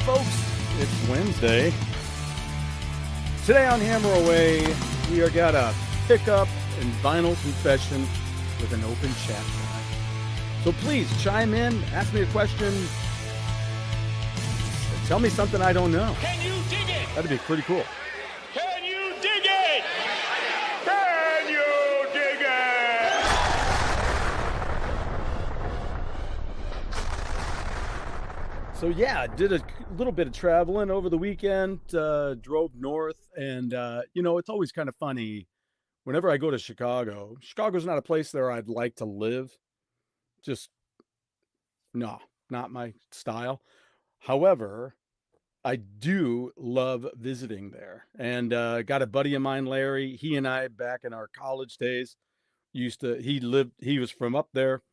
folks, it's Wednesday. Today on Hammer Away, we are got a pickup and vinyl confession with an open chat line. So please chime in, ask me a question, tell me something I don't know. Can you dig it? That'd be pretty cool. Can you dig it? Can you dig it? So yeah, I did a little bit of traveling over the weekend, drove north, and it's always kind of funny whenever I go to Chicago. Chicago's not a place there I'd like to live. Just, no, not my style. However, I do love visiting there. And got a buddy of mine, Larry. He and I, back in our college days, he was from up there,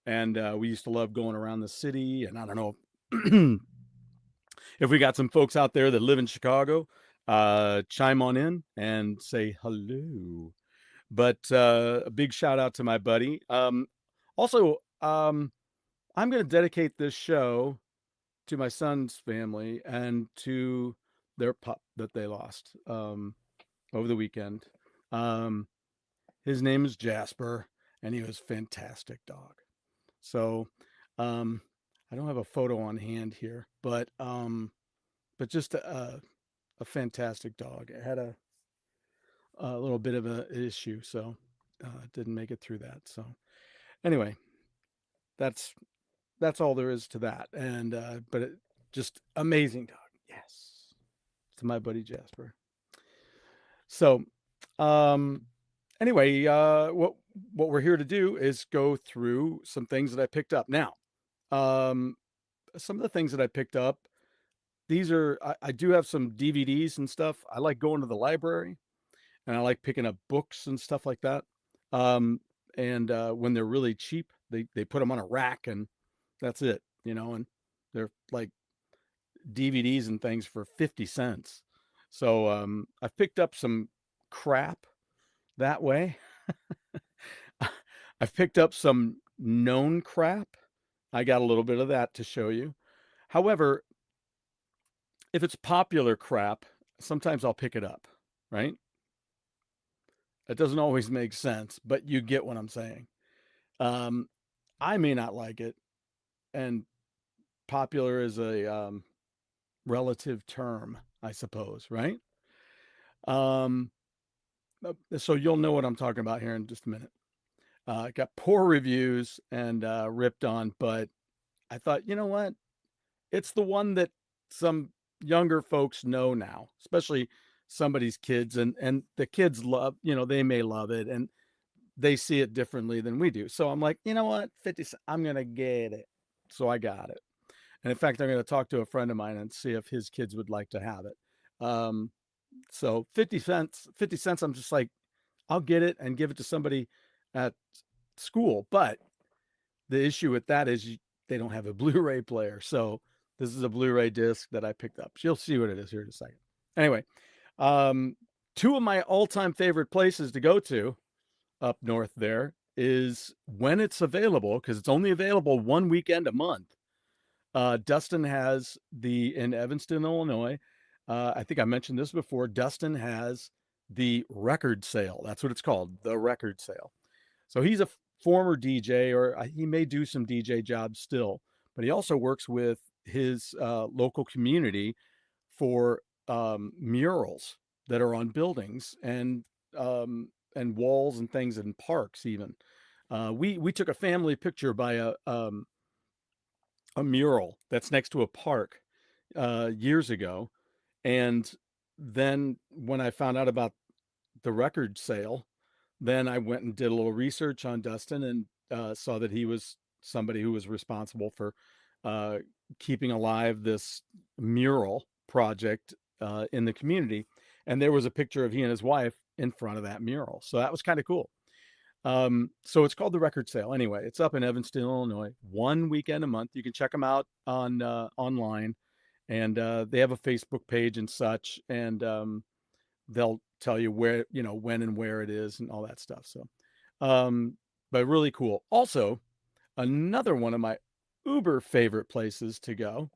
and we used to love going around the city. And I don't know if we got some folks out there that live in Chicago, chime on in and say hello. But a big shout out to my buddy. Also, I'm going to dedicate this show to my son's family and to their pup that they lost over the weekend. His name is Jasper, and he was a fantastic dog. So I don't have a photo on hand here, but just a fantastic dog. It had a little bit of an issue, so didn't make it through that. So anyway, that's all there is to that. And but just amazing dog. Yes, to my buddy Jasper. So anyway, what we're here to do is go through some things that I picked up. Now, some of the things that I picked up, these are, I do have some DVDs and stuff. I like going to the library, and I like picking up books and stuff like that. And when they're really cheap, they put them on a rack, and that's it, and they're like DVDs and things for 50 cents. So I've picked up some crap that way. I've picked up some known crap. I got a little bit of that to show you. However, if it's popular crap, sometimes I'll pick it up, right? It doesn't always make sense, but you get what I'm saying. I may not like it, and popular is a relative term, I suppose, right? So you'll know what I'm talking about here in just a minute. Got poor reviews and ripped on, but I thought, you know what? It's the one that some younger folks know now, especially somebody's kids, and the kids love, they may love it, and they see it differently than we do. So I'm like, you know what? 50 cents, I'm going to get it. So I got it. And in fact, I'm going to talk to a friend of mine and see if his kids would like to have it. So 50 cents, I'm just like, I'll get it and give it to somebody at school. But the issue with that is they don't have a Blu-ray player. So this is a Blu-ray disc that I picked up. You'll see what it is here in a second. Anyway, two of my all-time favorite places to go to up north there is when it's available, because it's only available one weekend a month. Dustin has in Evanston, Illinois. I think I mentioned this before. Dustin has the record sale. That's what it's called, the record sale. So he's a former DJ, or he may do some DJ jobs still, but he also works with his local community for murals that are on buildings and walls and things in parks even. We took a family picture by a mural that's next to a park years ago. And then when I found out about the record sale, then I went and did a little research on Dustin and saw that he was somebody who was responsible for keeping alive this mural project in the community. And there was a picture of he and his wife in front of that mural. So that was kind of cool. So it's called the record sale. Anyway, it's up in Evanston, Illinois, one weekend a month. You can check them out on online, and they have a Facebook page and such, and they'll tell you where, when and where it is and all that stuff. So, but really cool. Also, another one of my uber favorite places to go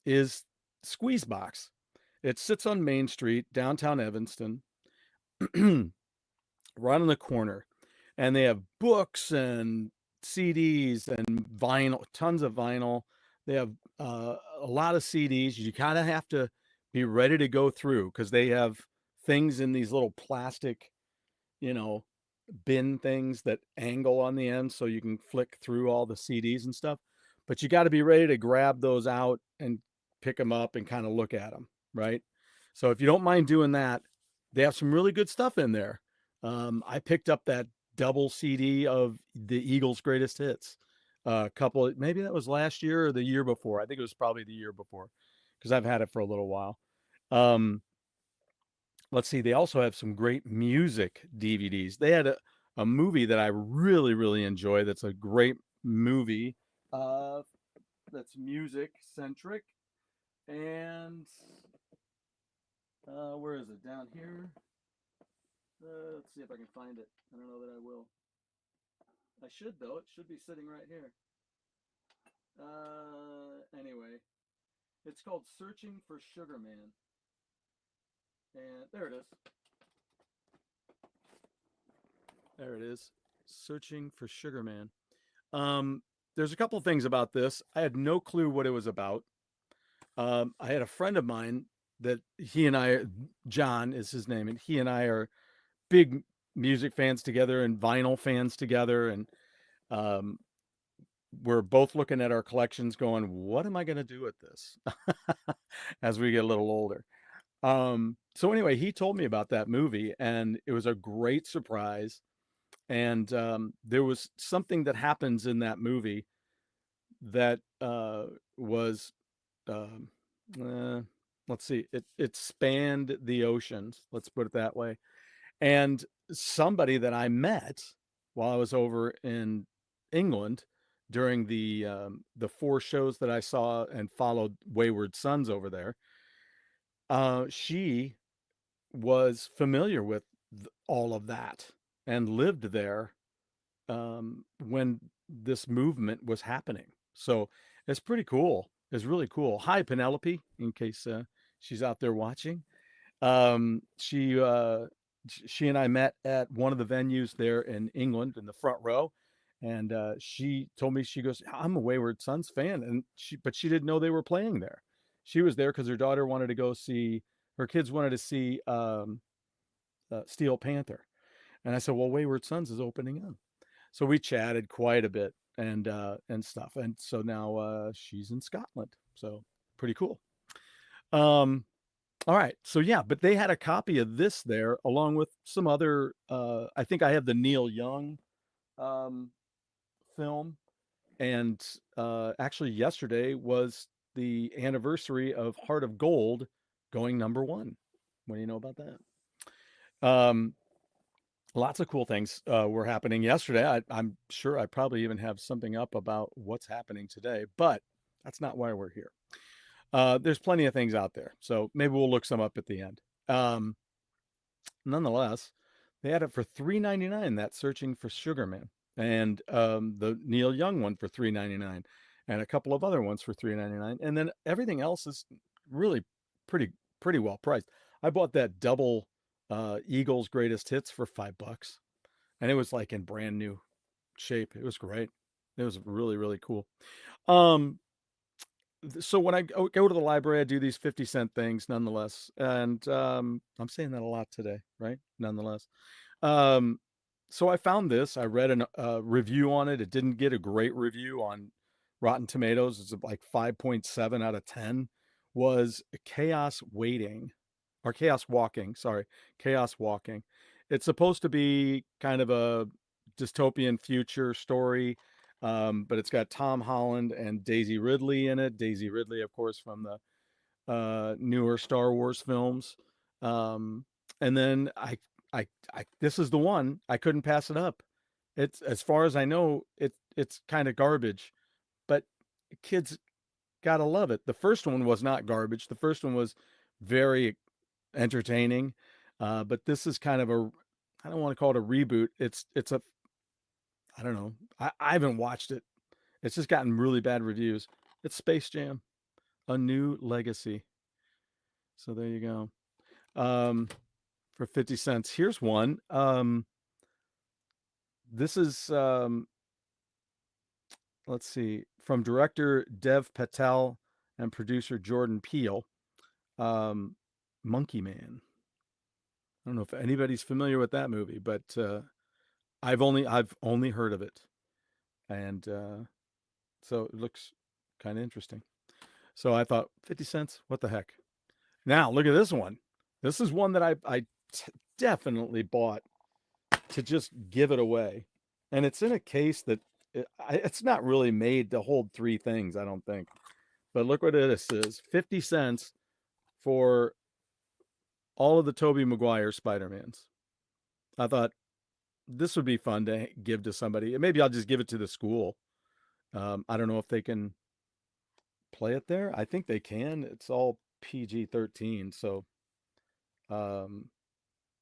is Squeezebox. It sits on Main Street, downtown Evanston, right on the corner. And they have books and CDs and vinyl, tons of vinyl. They have a lot of CDs. You kind of have to be ready to go through because they have things in these little plastic, you know, bin things that angle on the end so you can flick through all the CDs and stuff. But you got to be ready to grab those out and pick them up and kind of look at them, right? So if you don't mind doing that, they have some really good stuff in there. I picked up that double CD of the Eagles' greatest hits. A couple, maybe that was last year or the year before. I think it was probably the year before because I've had it for a little while. Um, let's see, they also have some great music DVDs. They had a movie that I really, really enjoy. That's a great movie. Uh, that's music centric. And where is it? Down here. Let's see if I can find it. I don't know that I will. I should though. It should be sitting right here. Anyway, it's called Searching for Sugar Man. And there it is. There it is. Searching for Sugar Man. There's a couple things about this. I had no clue what it was about. I had a friend of mine that he and I, John is his name, and he and I are big music fans together and vinyl fans together. And um, we're both looking at our collections going, what am I going to do with this as we get a little older? So anyway, he told me about that movie and it was a great surprise. And there was something that happens in that movie that was, um, uh, let's see, it spanned the oceans, let's put it that way. And somebody that I met while I was over in England during the 4 shows that I saw and followed Wayward Sons over there, she was familiar with all of that and lived there when this movement was happening. So it's pretty cool. It's really cool. Hi, Penelope, in case she's out there watching. Um, she uh, she and I met at one of the venues there in England in the front row, and she told me, she goes, "I'm a Wayward Sons fan," and but she didn't know they were playing there. She was there because her daughter wanted to go see. Her kids wanted to see Steel Panther, and I said, "Well, Wayward Sons is opening up." So we chatted quite a bit and stuff, and so now she's in Scotland. So pretty cool. Um, all right. So yeah, but they had a copy of this there along with some other I think I have the Neil Young um film, and actually yesterday was the anniversary of Heart of Gold going #1. What do you know about that? Um Lots of cool things were happening yesterday. I'm sure I probably even have something up about what's happening today, but that's not why we're here. There's plenty of things out there, so maybe we'll look some up at the end. Um, Nonetheless, they had it for $3.99. That Searching for Sugar Man, and the Neil Young one for $3.99, and a couple of other ones for $3.99, and then everything else is really pretty well priced. I bought that double Eagles Greatest Hits for $5, and it was like in brand new shape. It was great. It was really cool. Um, so when I go to the library, I do these 50-cent things nonetheless. And I'm saying that a lot today, right? Nonetheless. Um, so I found this. I read a review on it. It didn't get a great review on Rotten Tomatoes. It's like 5.7 out of 10. Was Chaos Waiting or Chaos Walking. Sorry, Chaos Walking. It's supposed to be kind of a dystopian future story, but it's got Tom Holland and Daisy Ridley in it. Daisy Ridley, of course, from the newer Star Wars films. And then this is the one I couldn't pass it up. It's, as far as I know, it's kind of garbage, but kids gotta love it. The first one was not garbage. The first one was very entertaining, but this is kind of a, I don't want to call it a reboot. It's a, I don't know. I haven't watched it. It's just gotten really bad reviews. It's Space Jam. A New Legacy. So there you go. For 50 cents. Here's one. This is let's see, from director Dev Patel and producer Jordan Peele. Monkey Man. I don't know if anybody's familiar with that movie, but I've only heard of it, and so it looks kind of interesting. So I thought 50 cents, what the heck? Now look at this one. This is one that definitely bought to just give it away, and it's in a case that it's not really made to hold three things, I don't think. But look what this is: 50 cents for all of the Tobey Maguire Spider-Mans. I thought this would be fun to give to somebody. Maybe I'll just give it to the school. I don't know if they can play it there. I think they can. It's all PG-13. So, um,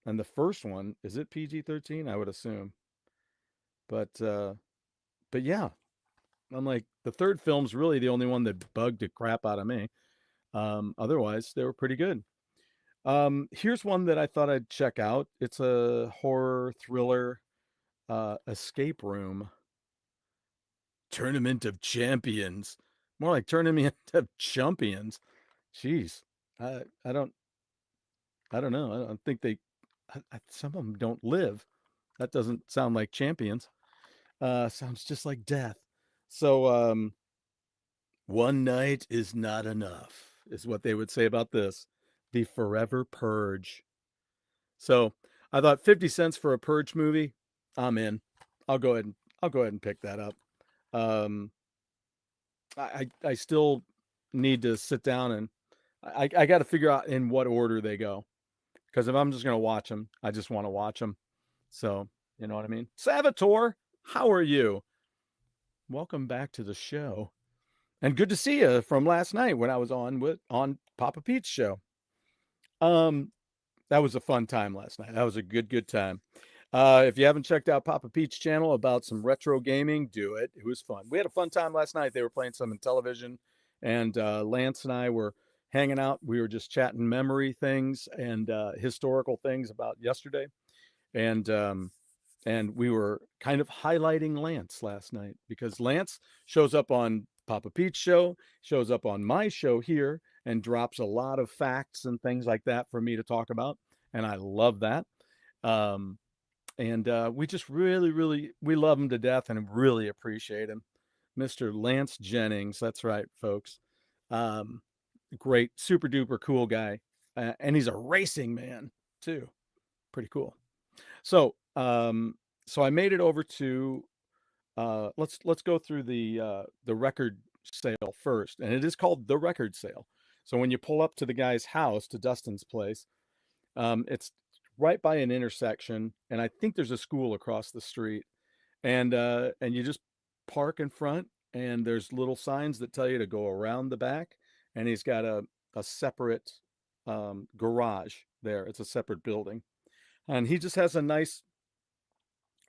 and the first one, is it PG-13? I would assume. But yeah, I'm like, the third film's really the only one that bugged the crap out of me. Otherwise, they were pretty good. Here's one that I thought I'd check out. It's a horror thriller escape room. Tournament of Champions. More like Tournament of Champions. Jeez. I don't know. I don't think some of them don't live. That doesn't sound like champions. Sounds just like death. So one night is not enough, is what they would say about this. The Forever Purge. So I thought 50 cents for a Purge movie. I'm in. I'll go ahead and pick that up. Um, I still need to sit down and I got to figure out in what order they go, because if I'm just gonna watch them, I just want to watch them. So you know what I mean. Salvatore, how are you? Welcome back to the show, and good to see you from last night when I was on Papa Pete's show. Um, that was a fun time last night. That was a good time. If you haven't checked out Papa Pete's channel about some retro gaming, do it. It was fun. We had a fun time last night. They were playing some in television, and Lance and I were hanging out. We were just chatting memory things and historical things about yesterday, and we were kind of highlighting Lance last night because Lance shows up on Papa Pete's show, shows up on my show here, and drops a lot of facts and things like that for me to talk about, and I love that. Um, and we just really we love him to death and really appreciate him. Mr. Lance Jennings, that's right, folks. Um, Great, super duper cool guy, and he's a racing man too. Pretty cool. So so I made it over to let's go through the record sale first, and it is called the record sale. So when you pull up to the guy's house, to Dustin's place, it's right by an intersection, and I think there's a school across the street. And you just park in front, and there's little signs that tell you to go around the back. And he's got a separate garage there. It's a separate building, and he just has a nice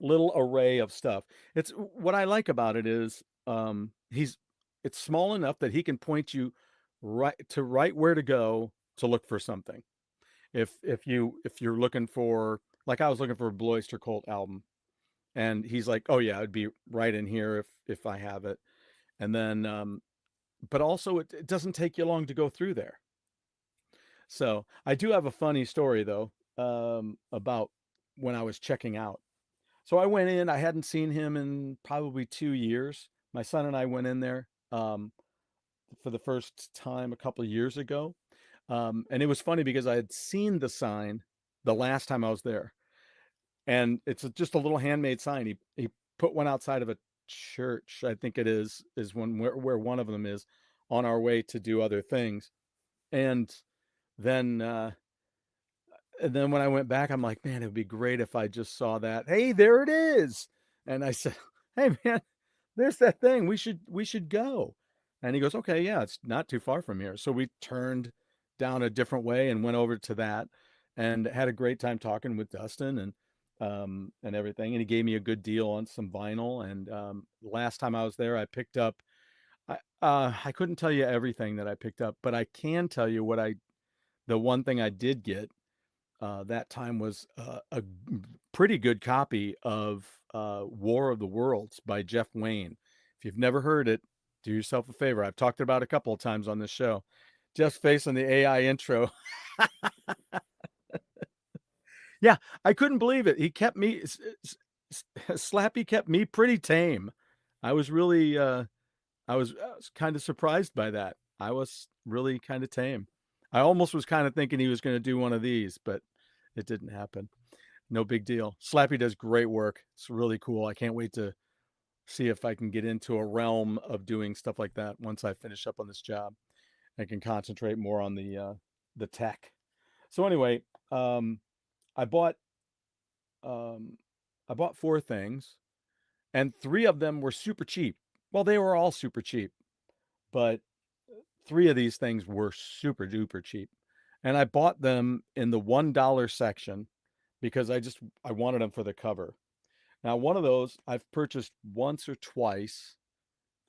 little array of stuff. It's what I like about it is he's it's small enough that he can point you right where to go to look for something. If you're looking for, like, I was looking for a Blue Oyster Cult album, and he's like, oh yeah, it'd be right in here if I have it. And then but also it doesn't take you long to go through there. So I do have a funny story though, about when I was checking out. So I went in, I hadn't seen him in probably 2 years. My son and I went in there for the first time a couple of years ago. And it was funny because I had seen the sign the last time I was there, and it's just a little handmade sign. He put one outside of a church, I think it is one where one of them is, on our way to do other things. And then when I went back, I'm like, man, it would be great if I just saw that. Hey, there it is. And I said, hey man, there's that thing. We should go. And he goes, okay, yeah, it's not too far from here. So we turned down a different way and went over to that, and had a great time talking with Dustin and everything. And he gave me a good deal on some vinyl. And last time I was there, I picked up I couldn't tell you everything that I picked up, but I can tell you the one thing I did get that time was a pretty good copy of War of the Worlds by Jeff Wayne. If you've never heard it, do yourself a favor. I've talked about it a couple of times on this show. Jeff's face on the AI intro. Yeah, I couldn't believe it. He kept me, Slappy kept me pretty tame. I was really, I was kind of surprised by that. I was really kind of tame. I almost was kind of thinking he was going to do one of these, but it didn't happen. No big deal. Slappy does great work. It's really cool. I can't wait to see if I can get into a realm of doing stuff like that once I finish up on this job. I can concentrate more on the tech. So anyway, um, I bought um, I bought four things, and three of them were super cheap. Well, they were all super cheap, but three of these things were super duper cheap, and I bought them in the $1 section because I wanted them for the cover. Now, one of those I've purchased once or twice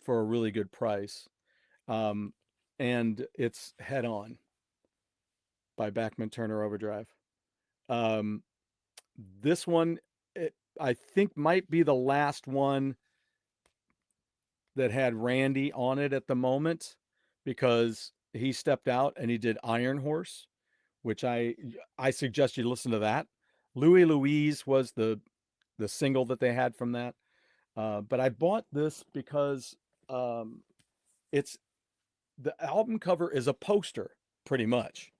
for a really good price, um, and it's Head On by Bachman Turner Overdrive. Um, this one, I think, might be the last one that had Randy on it at the moment because he stepped out and he did Iron Horse, which I suggest you listen to that. Louis Louise was the single that they had from that. But I bought this because um, it's the album cover is a poster, pretty much.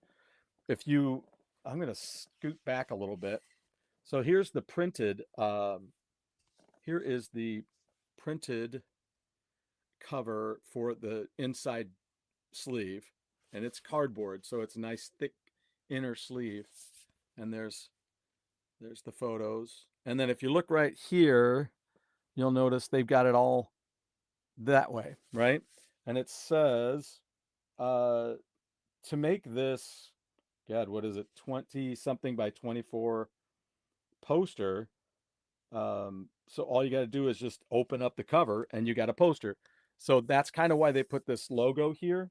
If you, I'm going to scoot back a little bit. So here's the printed. Here is the printed cover for the inside sleeve, and it's cardboard, so it's a nice thick inner sleeve. And there's the photos. And then if you look right here, you'll notice they've got it all that way, right? And it says uh, to make this, God, what is it, 20 something by 24 poster. So all you got to do is just open up the cover and you got a poster. So that's kind of why they put this logo here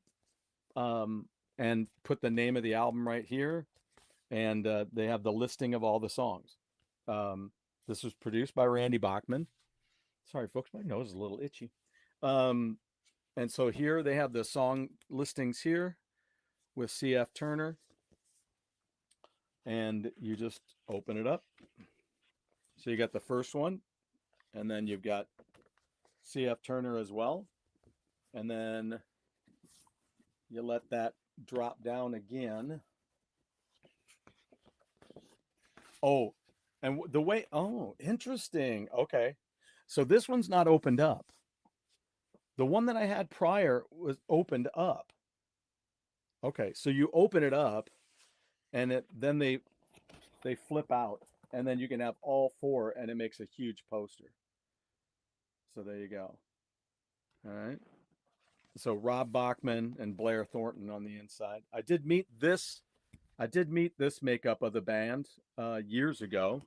um, and put the name of the album right here. And they have the listing of all the songs. Um, this was produced by Randy Bachman. Sorry, folks, my nose is a little itchy. Um, and so here they have the song listings here with C.F. Turner. And you just open it up. So you got the first one, and then you've got C.F. Turner as well. And then you let that drop down again. Oh, and the way, oh, interesting. Okay. So this one's not opened up. The one that I had prior was opened up. Okay, so you open it up and then they flip out and then you can have all four and it makes a huge poster. So there you go. All right. So Rob Bachman and Blair Thornton on the inside. I did meet this makeup of the band years ago,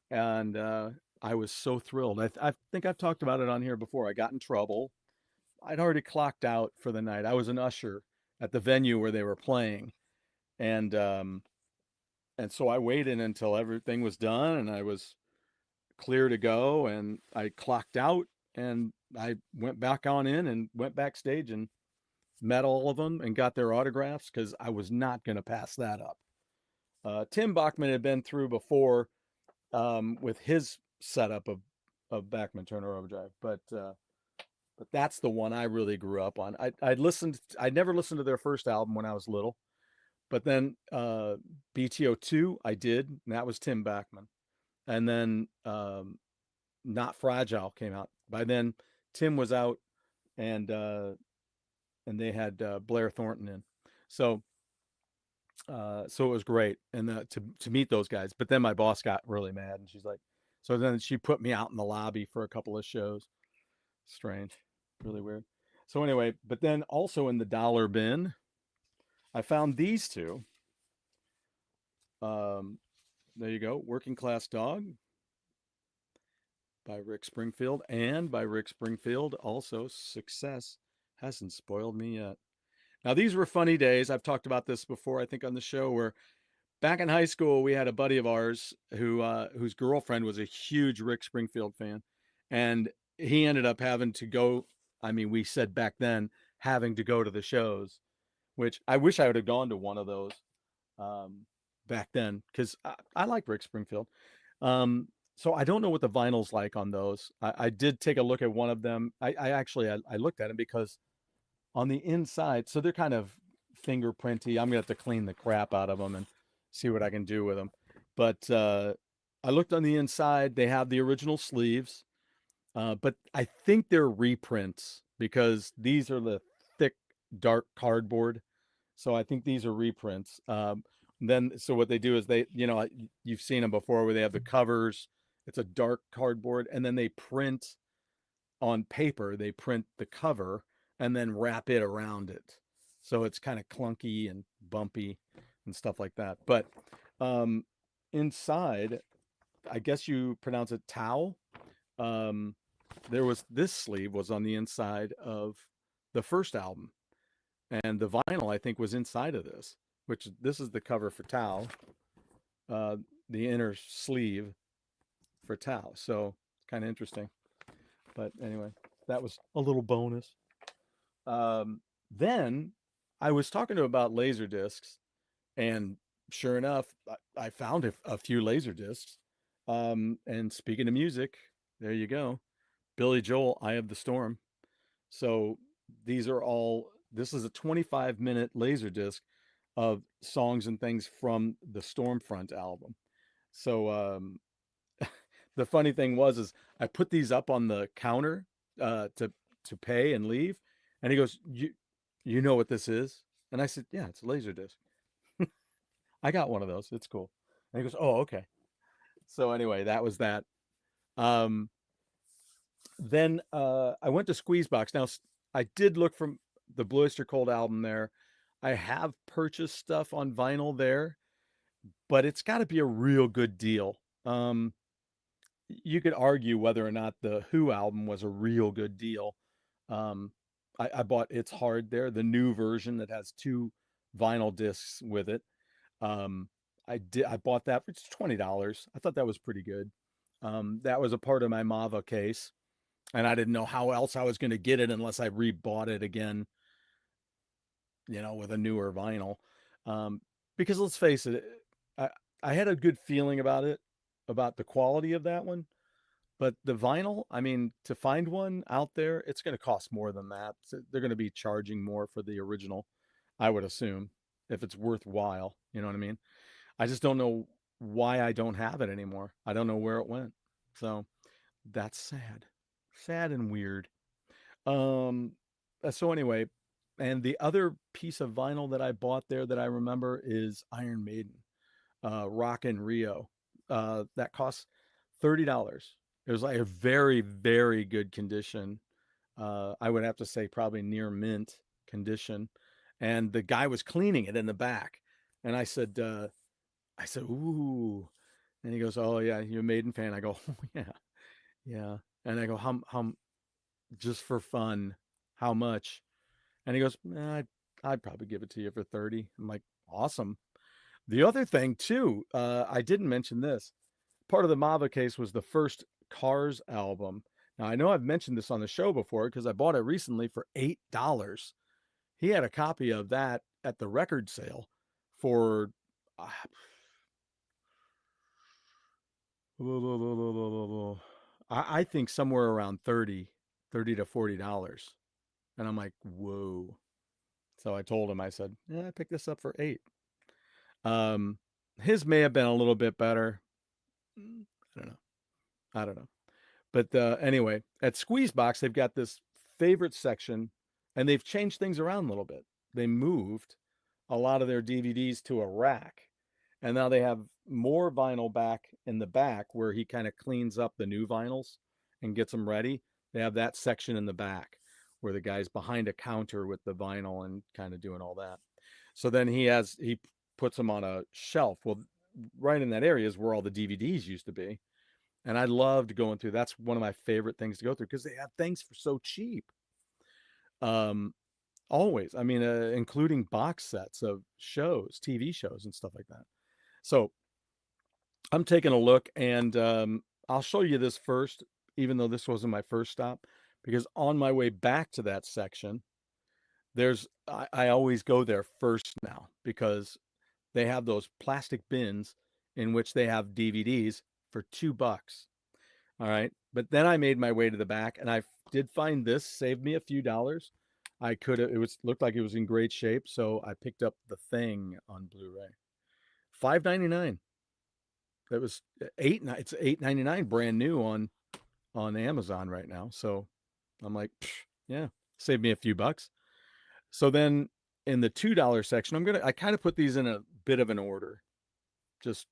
and I was so thrilled. I think I've talked about it on here before. I got in trouble. I'd already clocked out for the night. I was an usher at the venue where they were playing, and and so I waited until everything was done and I was clear to go, and I clocked out and I went back on in and went backstage and met all of them and got their autographs because I was not going to pass that up. Tim Bachman had been through before with his setup of Bachman Turner Overdrive, but that's the one I really grew up on. I never listened to their first album when I was little, but then BTO2 I did, and that was Tim Bachman, and then Not Fragile came out. By then Tim was out, and they had Blair Thornton in, so so it was great, and to meet those guys. But then my boss got really mad, and she's like, so then she put me out in the lobby for a couple of shows. Strange, really weird. So anyway, but then also in the dollar bin, I found these two. Um, there you go, Working Class Dog by Rick Springfield, and by Rick Springfield also Success Hasn't spoiled me yet. Now, these were funny days. I've talked about this before, I think, on the show, where back in high school, we had a buddy of ours whose girlfriend was a huge Rick Springfield fan, and he ended up having to go. I mean, we said back then having to go to the shows, which I wish I would have gone to one of those um, back then because I like Rick Springfield. Um, so I don't know what the vinyl's like on those. I did take a look at one of them. I actually I looked at them because on the inside, so they're kind of fingerprinty. I'm gonna have to clean the crap out of them and see what I can do with them. But I looked on the inside. They have the original sleeves, but I think they're reprints because these are the thick, dark cardboard. So I think these are reprints. Then, so what they do is they, you've seen them before where they have the covers. It's a dark cardboard, and then they print on paper. They print the cover and then wrap it around it. So it's kind of clunky and bumpy and stuff like that. But um, inside, I guess you pronounce it towel. Um, there was this sleeve was on the inside of the first album, and the vinyl I think was inside of this. Which this is the cover for Tao, uh, the inner sleeve for Tao. So kind of interesting. But anyway, that was a little bonus. Then I was talking to him about laser discs, and sure enough, I found a few laser discs. And speaking of music, there you go. Billy Joel, Eye of the Storm. So these are all, this is a 25-minute laser disc of songs and things from the Stormfront album. So the funny thing is I put these up on the counter to pay and leave, and he goes, "You know what this is?" And I said, "Yeah, it's a laser disc. I got one of those. It's cool." And he goes, "Oh, okay." So anyway, that was that. Um, then I went to Squeezebox. Now I did look from the Blue Oyster Cult album there. I have purchased stuff on vinyl there, but it's got to be a real good deal. You could argue whether or not the Who album was a real good deal. Um, I bought It's Hard there, the new version that has two vinyl discs with it. Um, I bought that for $20. I thought that was pretty good. That was a part of my Mava case, and I didn't know how else I was going to get it unless I rebought it again, with a newer vinyl. Um, because let's face it, I, I had a good feeling about it, about the quality of that one. But the vinyl, I mean, to find one out there, it's going to cost more than that. So they're going to be charging more for the original, I would assume, if it's worthwhile. You know what I mean? I just don't know why I don't have it anymore. I don't know where it went. So that's sad. Sad and weird. Um, so anyway, and the other piece of vinyl that I bought there that I remember is Iron Maiden, Rock in Rio. That costs $30. It was like a very, very good condition. I would have to say probably near mint condition. And the guy was cleaning it in the back. And I said, ooh. And he goes, oh yeah, you're a Maiden fan. I go, oh yeah, yeah. And I go, how, just for fun, how much? And he goes, I'd probably give it to you for 30. I'm like, awesome. The other thing too, I didn't mention this. Part of the Mava case was the first Cars album. Now I know I've mentioned this on the show before because I bought it recently for $8. He had a copy of that at the record sale for I think somewhere around 30 to $40. And I'm like, whoa. So I told him, I said, yeah, I picked this up for 8. Um, his may have been a little bit better. I don't know. I don't know. But anyway, at Squeezebox, they've got this favorite section, and they've changed things around a little bit. They moved a lot of their DVDs to a rack, and now they have more vinyl back in the back where he kind of cleans up the new vinyls and gets them ready. They have that section in the back where the guy's behind a counter with the vinyl and kind of doing all that. So then he puts them on a shelf. Well, right in that area is where all the DVDs used to be. And I loved going through. That's one of my favorite things to go through because they have things for so cheap. Um, always. I mean, including box sets of shows, TV shows, and stuff like that. So I'm taking a look, and I'll show you this first, even though this wasn't my first stop, because on my way back to that section, I always go there first now because they have those plastic bins in which they have DVDs for $2. All right. But then I made my way to the back, and I did find this, saved me a few dollars. I could have, it was looked like it was in great shape, so I picked up The Thing on Blu-ray. $5.99. That was it's $8.99 brand new on Amazon right now. So I'm like, yeah, saved me a few bucks. So then in the $2 section, I kind of put these in a bit of an order. Just,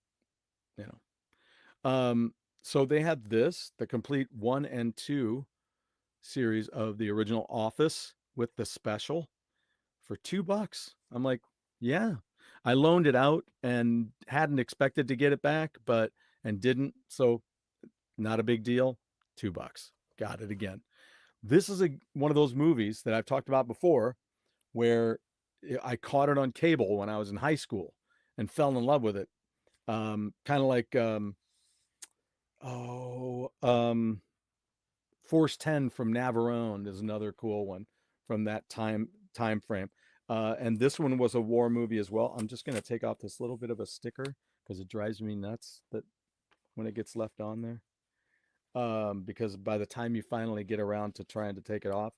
you know. So they had this, the complete 1 and 2 series of the original Office with the special for $2. I'm like, yeah. I loaned it out and hadn't expected to get it back, and didn't. So not a big deal. $2. Got it again. This is one of those movies that I've talked about before where I caught it on cable when I was in high school and fell in love with it. Kind of like Force 10 from Navarone is another cool one from that time frame. And this one was a war movie as well. I'm just going to take off this little bit of a sticker because it drives me nuts that when it gets left on there. Because by the time you finally get around to trying to take it off,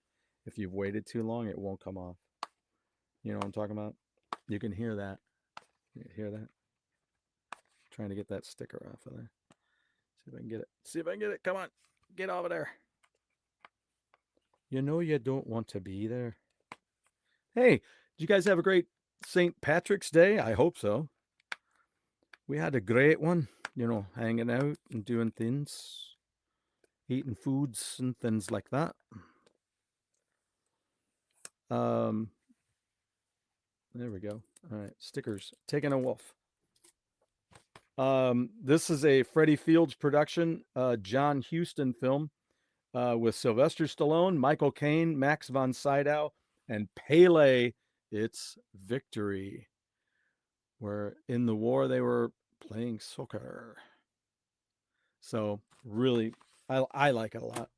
if you've waited too long, it won't come off. You know what I'm talking about? You can hear that. You hear that? Trying to get that sticker off of there. See if I can get it. See if I can get it. Come on. Get over there. You know you don't want to be there. Hey, did you guys have a great St. Patrick's Day? I hope so. We had a great one, hanging out and doing things, eating foods and things like that. There we go. All right, stickers. Taking a wolf. This is a Freddie Fields production, John Huston film with Sylvester Stallone, Michael Caine, Max von Sydow, and Pele. It's Victory. Where in the war they were playing soccer. So really, I like it a lot.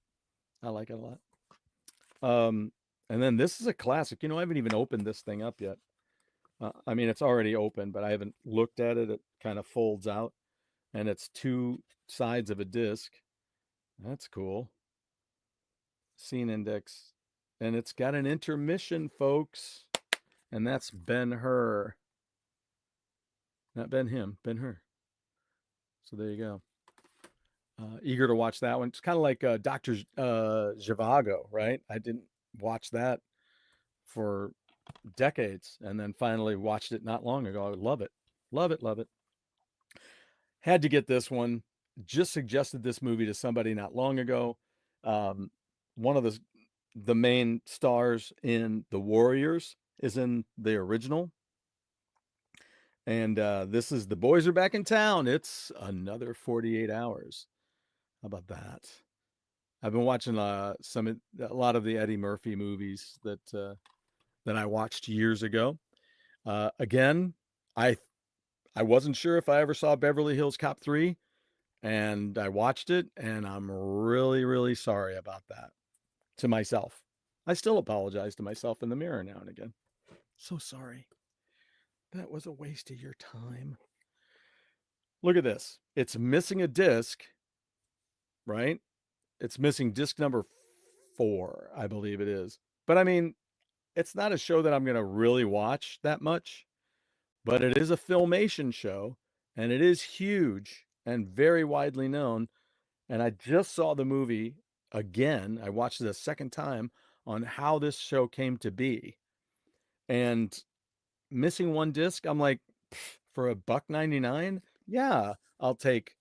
I like it a lot. And then this is a classic. I haven't even opened this thing up yet. I mean, it's already open, but I haven't looked at it. It kind of folds out, and it's 2 sides of a disc. That's cool. Scene index. And it's got an intermission, folks. And that's Ben-Hur. Not Ben-Him, Ben-Hur. So there you go. Eager to watch that one. It's kind of like Dr. Zhivago, right? I didn't watch that for decades and then finally watched it not long ago. I love it. Love it, love it. Had to get this one. Just suggested this movie to somebody not long ago. One of the main stars in The Warriors is in the original. And this is The Boys Are Back in Town. It's another 48 hours. How about that? I've been watching a lot of the Eddie Murphy movies that I watched years ago. Again, I wasn't sure if I ever saw Beverly Hills Cop 3, and I watched it, and I'm really, really sorry about that to myself. I still apologize to myself in the mirror now and again. So sorry. That was a waste of your time. Look at this. It's missing a disc, right? It's missing disc number 4, I believe it is. But I mean, it's not a show that I'm going to really watch that much, but it is a Filmation show, and it is huge and very widely known. And I just saw the movie again. I watched it a second time on how this show came to be. And missing one disc, I'm like, for $1.99, yeah, I'll take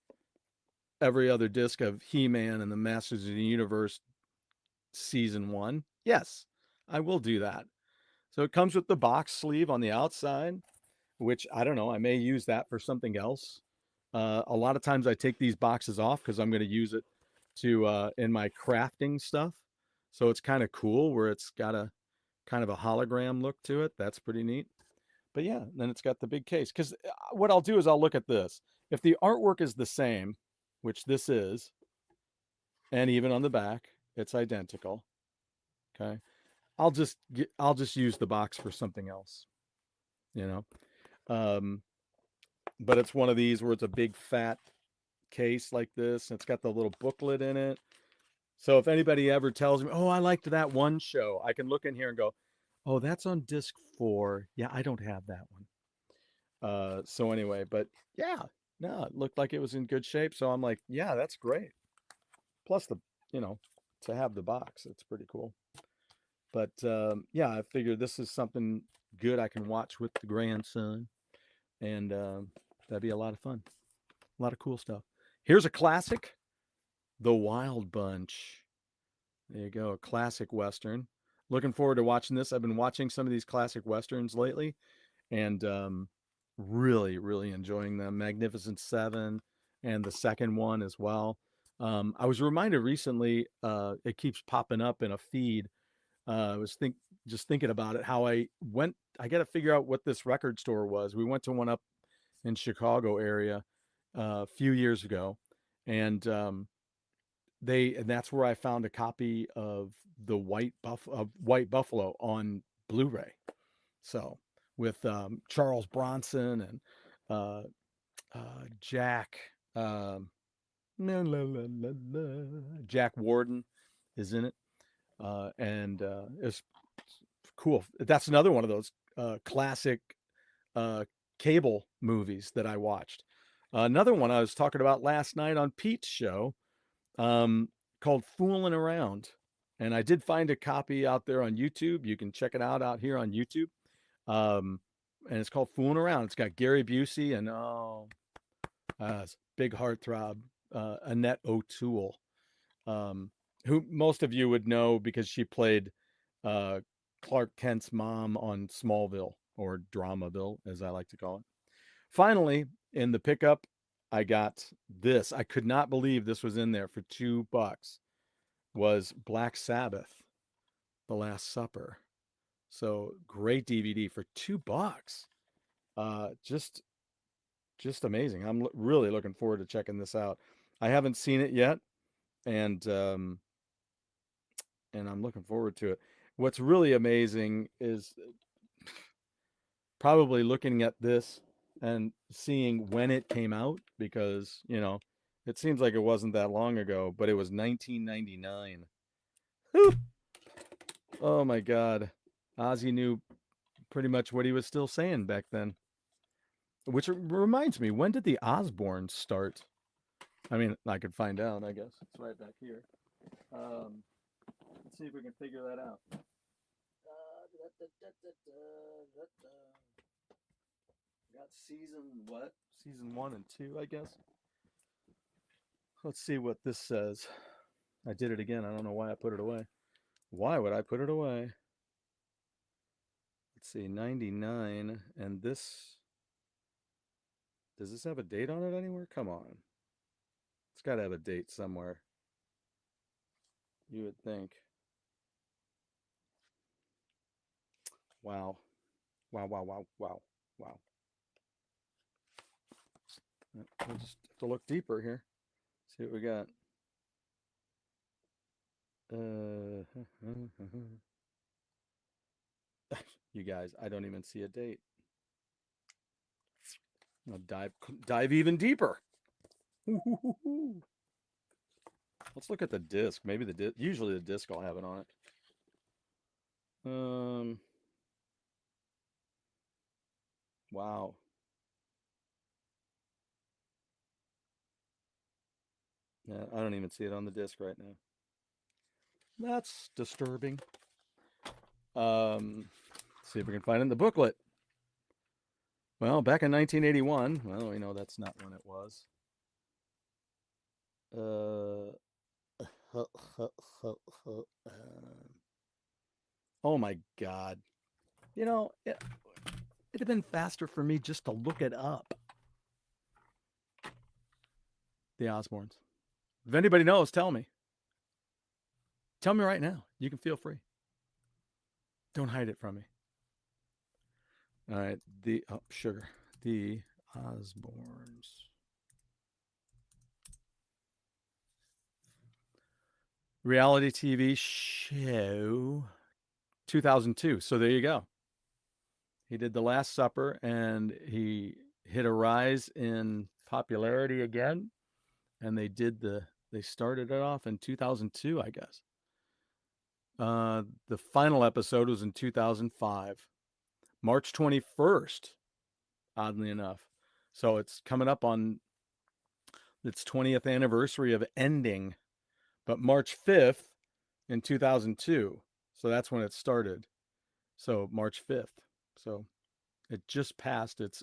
every other disc of He-Man and the Masters of the Universe season 1. Yes, I will do that. So it comes with the box sleeve on the outside, which I don't know, I may use that for something else. A lot of times I take these boxes off because I'm going to use it to in my crafting stuff. So it's kind of cool where it's got a kind of a hologram look to it. That's pretty neat. But yeah, then it's got the big case. Because what I'll do is I'll look at this. If the artwork is the same, which this is, and even on the back, it's identical. Okay, I'll just use the box for something else. You know, but it's one of these where it's a big fat case like this, and it's got the little booklet in it. So if anybody ever tells me, "Oh, I liked that one show," I can look in here and go, "Oh, that's on disc 4. Yeah, I don't have that one." So anyway, but yeah, no, it looked like it was in good shape. So I'm like, yeah, that's great. Plus you know, to have the box, it's pretty cool. But yeah, I figured this is something good I can watch with the grandson, and that'd be a lot of fun. A lot of cool stuff. Here's a classic, The Wild Bunch. There you go, a classic Western. Looking forward to watching this. I've been watching some of these classic Westerns lately, and really, really enjoying them. Magnificent Seven and the second one as well. I was reminded recently, it keeps popping up in a feed. I was just thinking about it, how I got to figure out what this record store was. We went to one up in Chicago area a few years ago, and that's where I found a copy of the White Buffalo on Blu-ray. So with Charles Bronson and uh, Jack Jack Warden is in it, and it's cool. That's another one of those classic cable movies that I watched. Another one I was talking about last night on Pete's show, called Fooling Around. And I did find a copy out there on YouTube. You can check it out here on YouTube. And it's called Fooling Around. It's got Gary Busey and big heartthrob Annette O'Toole, who most of you would know because she played Clark Kent's mom on Smallville, or Dramaville, as I like to call it. Finally, in the pickup, I got this. I could not believe this was in there for $2. Was Black Sabbath, The Last Supper. So great DVD for $2. Just amazing. I'm really looking forward to checking this out. I haven't seen it yet, and I'm looking forward to it. What's really amazing is probably looking at this and seeing when it came out, because, it seems like it wasn't that long ago, but it was 1999. Whew. Oh my God. Ozzy knew pretty much what he was still saying back then. Which reminds me, when did the Osbournes start? I mean, I could find out, I guess. It's right back here. Let's see if we can figure that out. Got season 1 and 2, I guess. Let's see what this says. I did it again. I don't know why I put it away. Why would I put it away? Let's see, 99, and this... Does this have a date on it anywhere? Come on. It's got to have a date somewhere. You would think. Wow. Wow, wow, wow, wow, wow. We'll just have to look deeper here. See what we got. You guys, I don't even see a date. I'll dive even deeper. Let's look at the disc. Maybe usually the disc will have it on it. Wow. Yeah, I don't even see it on the disc right now. That's disturbing. See if we can find it in the booklet. Well, back in 1981. Well, we know that's not when it was. Oh my God. It'd have been faster for me just to look it up. The Osbournes. If anybody knows, tell me. Tell me right now. You can feel free. Don't hide it from me. All right. Sugar. The Osbournes. Reality TV show 2002. So there you go. He did The Last Supper and he hit a rise in popularity again. And they started it off in 2002, I guess. The final episode was in 2005, March 21st, oddly enough. So it's coming up on its 20th anniversary of ending, but March 5th in 2002. So that's when it started. So March 5th. So it just passed its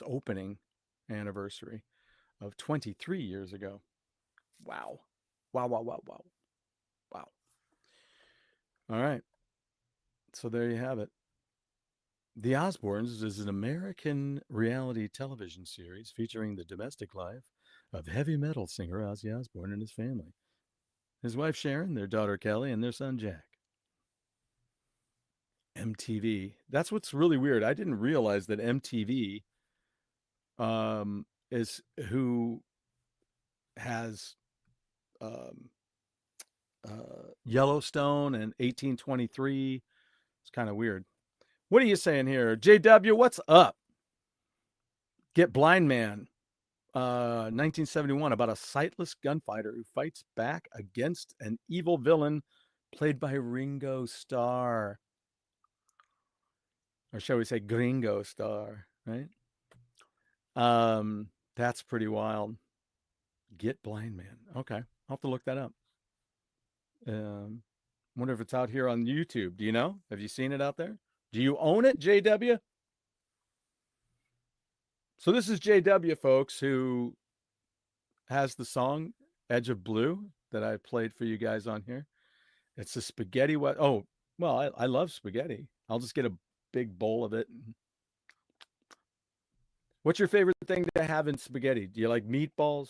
opening anniversary of 23 years ago. Wow. Wow, wow, wow, wow. Wow. All right. So there you have it. The Osbournes is an American reality television series featuring the domestic life of heavy metal singer Ozzy Osbourne and his family. His wife Sharon, their daughter Kelly, and their son Jack. MTV. That's what's really weird. I didn't realize that MTV is who has um, Yellowstone and 1823. It's kind of weird. What are you saying here? JW, what's up? Get Blind Man. 1971, about a sightless gunfighter who fights back against an evil villain played by Ringo Starr. Or shall we say Gringo Starr, right? That's pretty wild. Get Blind Man. Okay, I'll have to look that up. Um, wonder if it's out here on YouTube. Do you know? Have you seen it out there? Do you own it, JW? So this is JW, folks, who has the song Edge of Blue that I played for you guys on here. It's a spaghetti. Oh, well, I love spaghetti. I'll just get a big bowl of it. What's your favorite thing to have in spaghetti? Do you like meatballs?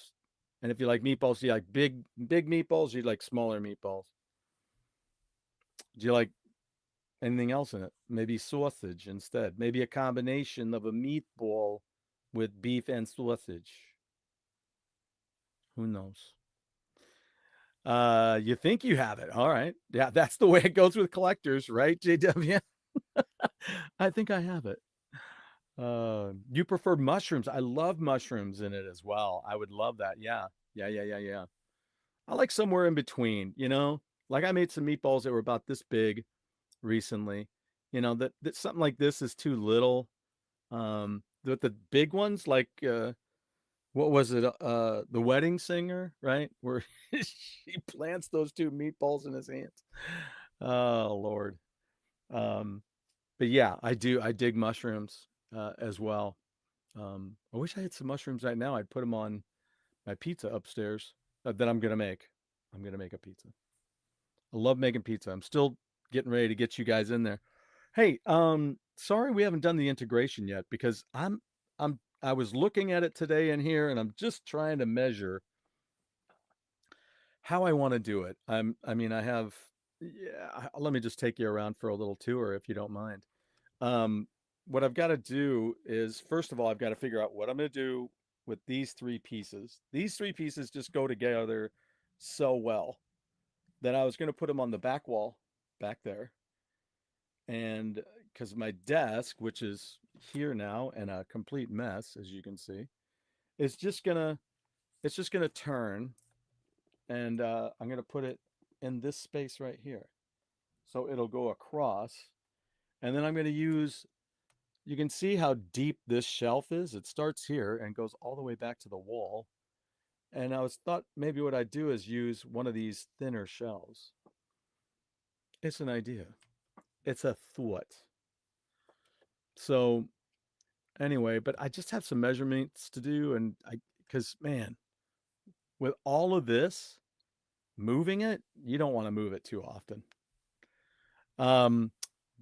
And if you like meatballs, do you like big meatballs? Or do you like smaller meatballs? Do you like anything else in it? Maybe sausage instead. Maybe a combination of a meatball with beef and sausage. Who knows? You think you have it. All right. Yeah, that's the way it goes with collectors, right, JW? I think I have it. You prefer mushrooms. I love mushrooms in it as well. I would love that. Yeah. Yeah, yeah, yeah, yeah. I like somewhere in between, you know? Like I made some meatballs that were about this big recently. You know, that something like this is too little. The big ones like what was it? The Wedding Singer, right? Where he plants those two meatballs in his hands. Oh Lord. Um, but yeah, I dig mushrooms as well. I wish I had some mushrooms right now. I'd put them on my pizza upstairs that I'm gonna make. I'm gonna make a pizza. I love making pizza. I'm still getting ready to get you guys in there. Hey, sorry we haven't done the integration yet because I was looking at it today in here and I'm just trying to measure how I want to do it. I mean, I have, yeah, let me just take you around for a little tour if you don't mind. Um, what I've got to do is, first of all, I've got to figure out what I'm going to do with these three pieces. These three pieces just go together so well that I was going to put them on the back wall back there. And because my desk, which is here now and a complete mess, as you can see, is just gonna, it's just gonna turn, and I'm gonna put it in this space right here, so it'll go across, and then I'm gonna use. You can see how deep this shelf is. It starts here and goes all the way back to the wall. And I was thought maybe what I'd do is use one of these thinner shelves. It's an idea. It's a thought. So anyway, but I just have some measurements to do, and because man, with all of this, moving it, you don't want to move it too often. Um,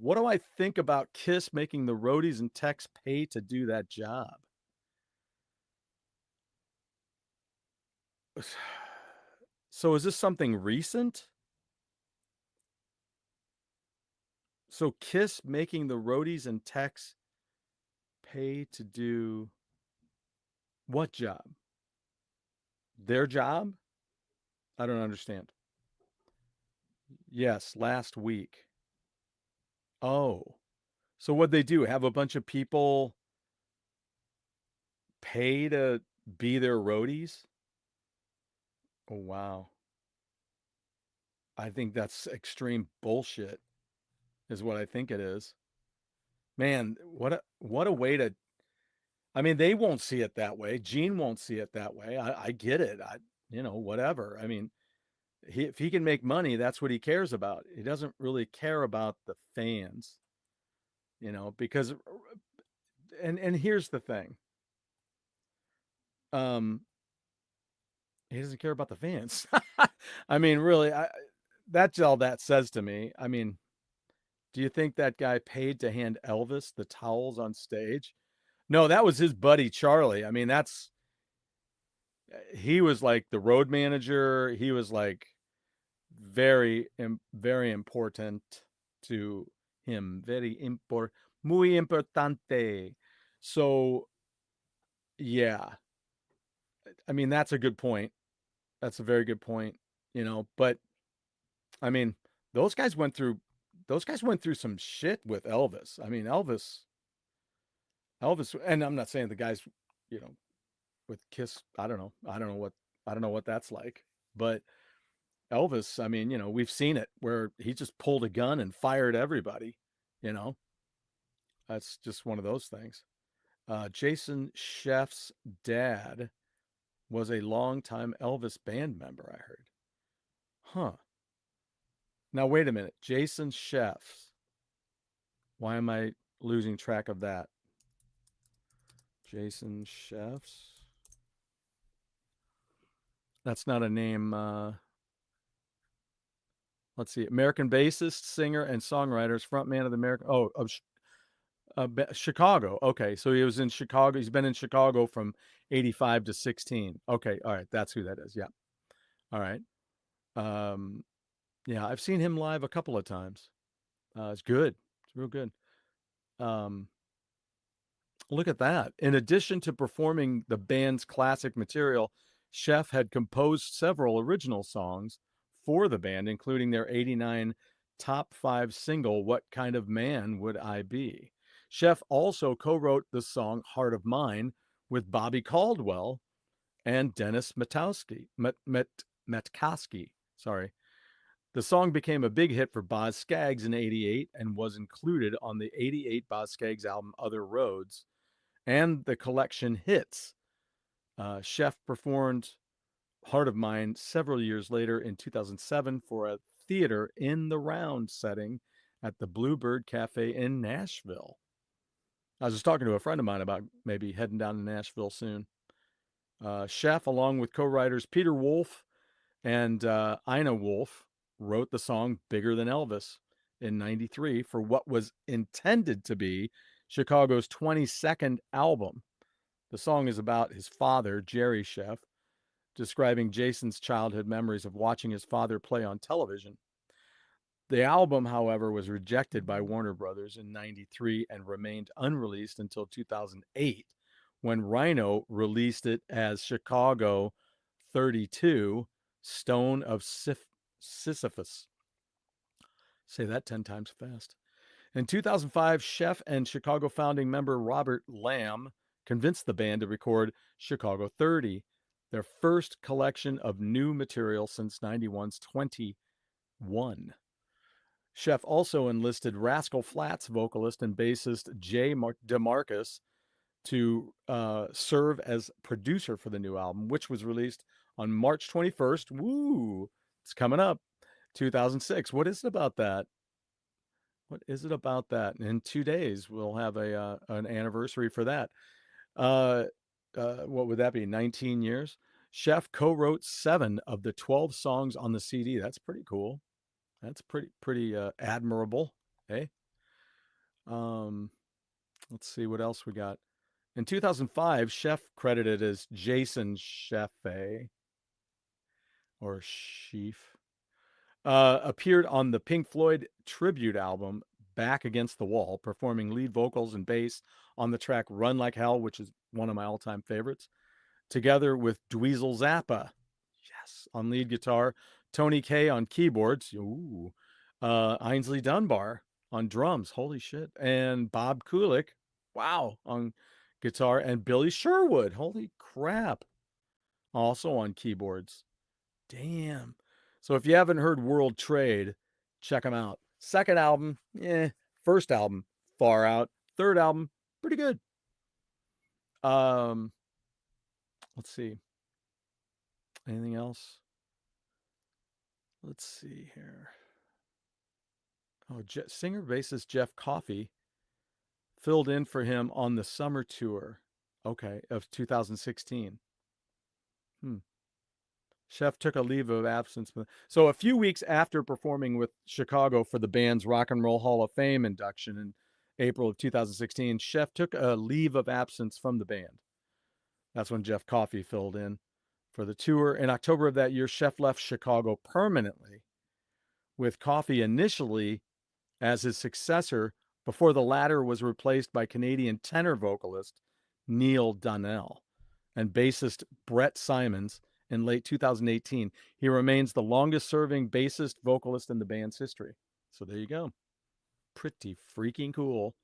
what do I think about Kiss making the roadies and techs pay to do that job? So is this something recent? So Kiss making the roadies and techs pay to do what job? Their job? I don't understand. Yes, last week. Oh. So what'd they do? Have a bunch of people pay to be their roadies? Oh, wow. I think that's extreme bullshit, is what I think it is. Man, what a way to. I mean, they won't see it that way. Gene won't see it that way. I get it. Whatever. I mean, if he can make money, that's what he cares about. He doesn't really care about the fans, because and here's the thing. Um, he doesn't care about the fans. I mean, really, that's all that says to me. I mean, do you think that guy paid to hand Elvis the towels on stage? No, that was his buddy Charlie. I mean, he was like the road manager. He was like very, very important to him. Muy importante. So, yeah, I mean, that's a good point. That's a very good point. But I mean, those guys went through some shit with Elvis. I mean, Elvis, and I'm not saying the guys, you know, with Kiss. I don't know. I don't know what that's like. But Elvis, I mean, we've seen it where he just pulled a gun and fired everybody. You know, that's just one of those things. Jason Chef's dad was a longtime Elvis band member, I heard. Huh. Now, wait a minute. Jason Chefs. Why am I losing track of that? Jason Chefs. That's not a name. Let's see. American bassist, singer, and songwriter, frontman of the American. Oh, of Chicago. Okay, so he was in Chicago. He's been in Chicago from '85 to '16. Okay, all right, that's who that is. Yeah. All right. Um, yeah, I've seen him live a couple of times. It's good. It's real good. Um, Look at that. In addition to performing the band's classic material, Chef had composed several original songs for the band, including their '89 top 5 single, What Kind of Man Would I Be? Chef also co wrote the song Heart of Mine with Bobby Caldwell and Dennis Metkoski. Sorry. The song became a big hit for Boz Scaggs in '88 and was included on the '88 Boz Scaggs album Other Roads and the collection Hits. Chef performed Heart of Mine several years later in 2007 for a theater in the round setting at the Bluebird Cafe in Nashville. I was just talking to a friend of mine about maybe heading down to Nashville soon. Chef, along with co writers Peter Wolf and Ina Wolf, wrote the song Bigger Than Elvis in '93 for what was intended to be Chicago's 22nd album. The song is about his father, Jerry Chef, describing Jason's childhood memories of watching his father play on television. The album, however, was rejected by Warner Brothers in '93 and remained unreleased until 2008, when Rhino released it as Chicago 32 Stone of Sisyphus. Say that 10 times fast. In 2005, Chef and Chicago founding member Robert Lamb convinced the band to record Chicago 30, their first collection of new material since '91's 21. Chef also enlisted Rascal Flatts vocalist and bassist Jay DeMarcus to serve as producer for the new album, which was released on March 21st. Woo! It's coming up, 2006. What is it about that? What is it about that? In 2 days, we'll have an anniversary for that. Uh, what would that be? 19 years. Chef co-wrote 7 of the 12 songs on the CD. That's pretty cool. That's pretty admirable. Hey, let's see what else we got. In 2005, Chef, credited as Jason Cheffe or Sheaf, appeared on the Pink Floyd tribute album Back Against the Wall, performing lead vocals and bass on the track Run Like Hell, which is one of my all-time favorites, together with Dweezil Zappa, yes, on lead guitar, Tony Kaye on keyboards, ooh, Ainsley Dunbar on drums, holy shit, and Bob Kulick, wow, on guitar, and Billy Sherwood, holy crap, also on keyboards. Damn. So if you haven't heard World Trade, check them out. Second album, First album, far out. Third album, pretty good. Let's see. Anything else? Let's see here. Oh, singer bassist Jeff Coffey filled in for him on the summer tour, of 2016. Chef took a leave of absence. So a few weeks after performing with Chicago for the band's Rock and Roll Hall of Fame induction in April of 2016, Chef took a leave of absence from the band. That's when Jeff Coffey filled in for the tour. In October of that year, Chef left Chicago permanently, with Coffey initially as his successor before the latter was replaced by Canadian tenor vocalist Neil Donnell and bassist Brett Simons in late 2018. He remains the longest-serving bassist vocalist in the band's history. So there you go. Pretty freaking cool.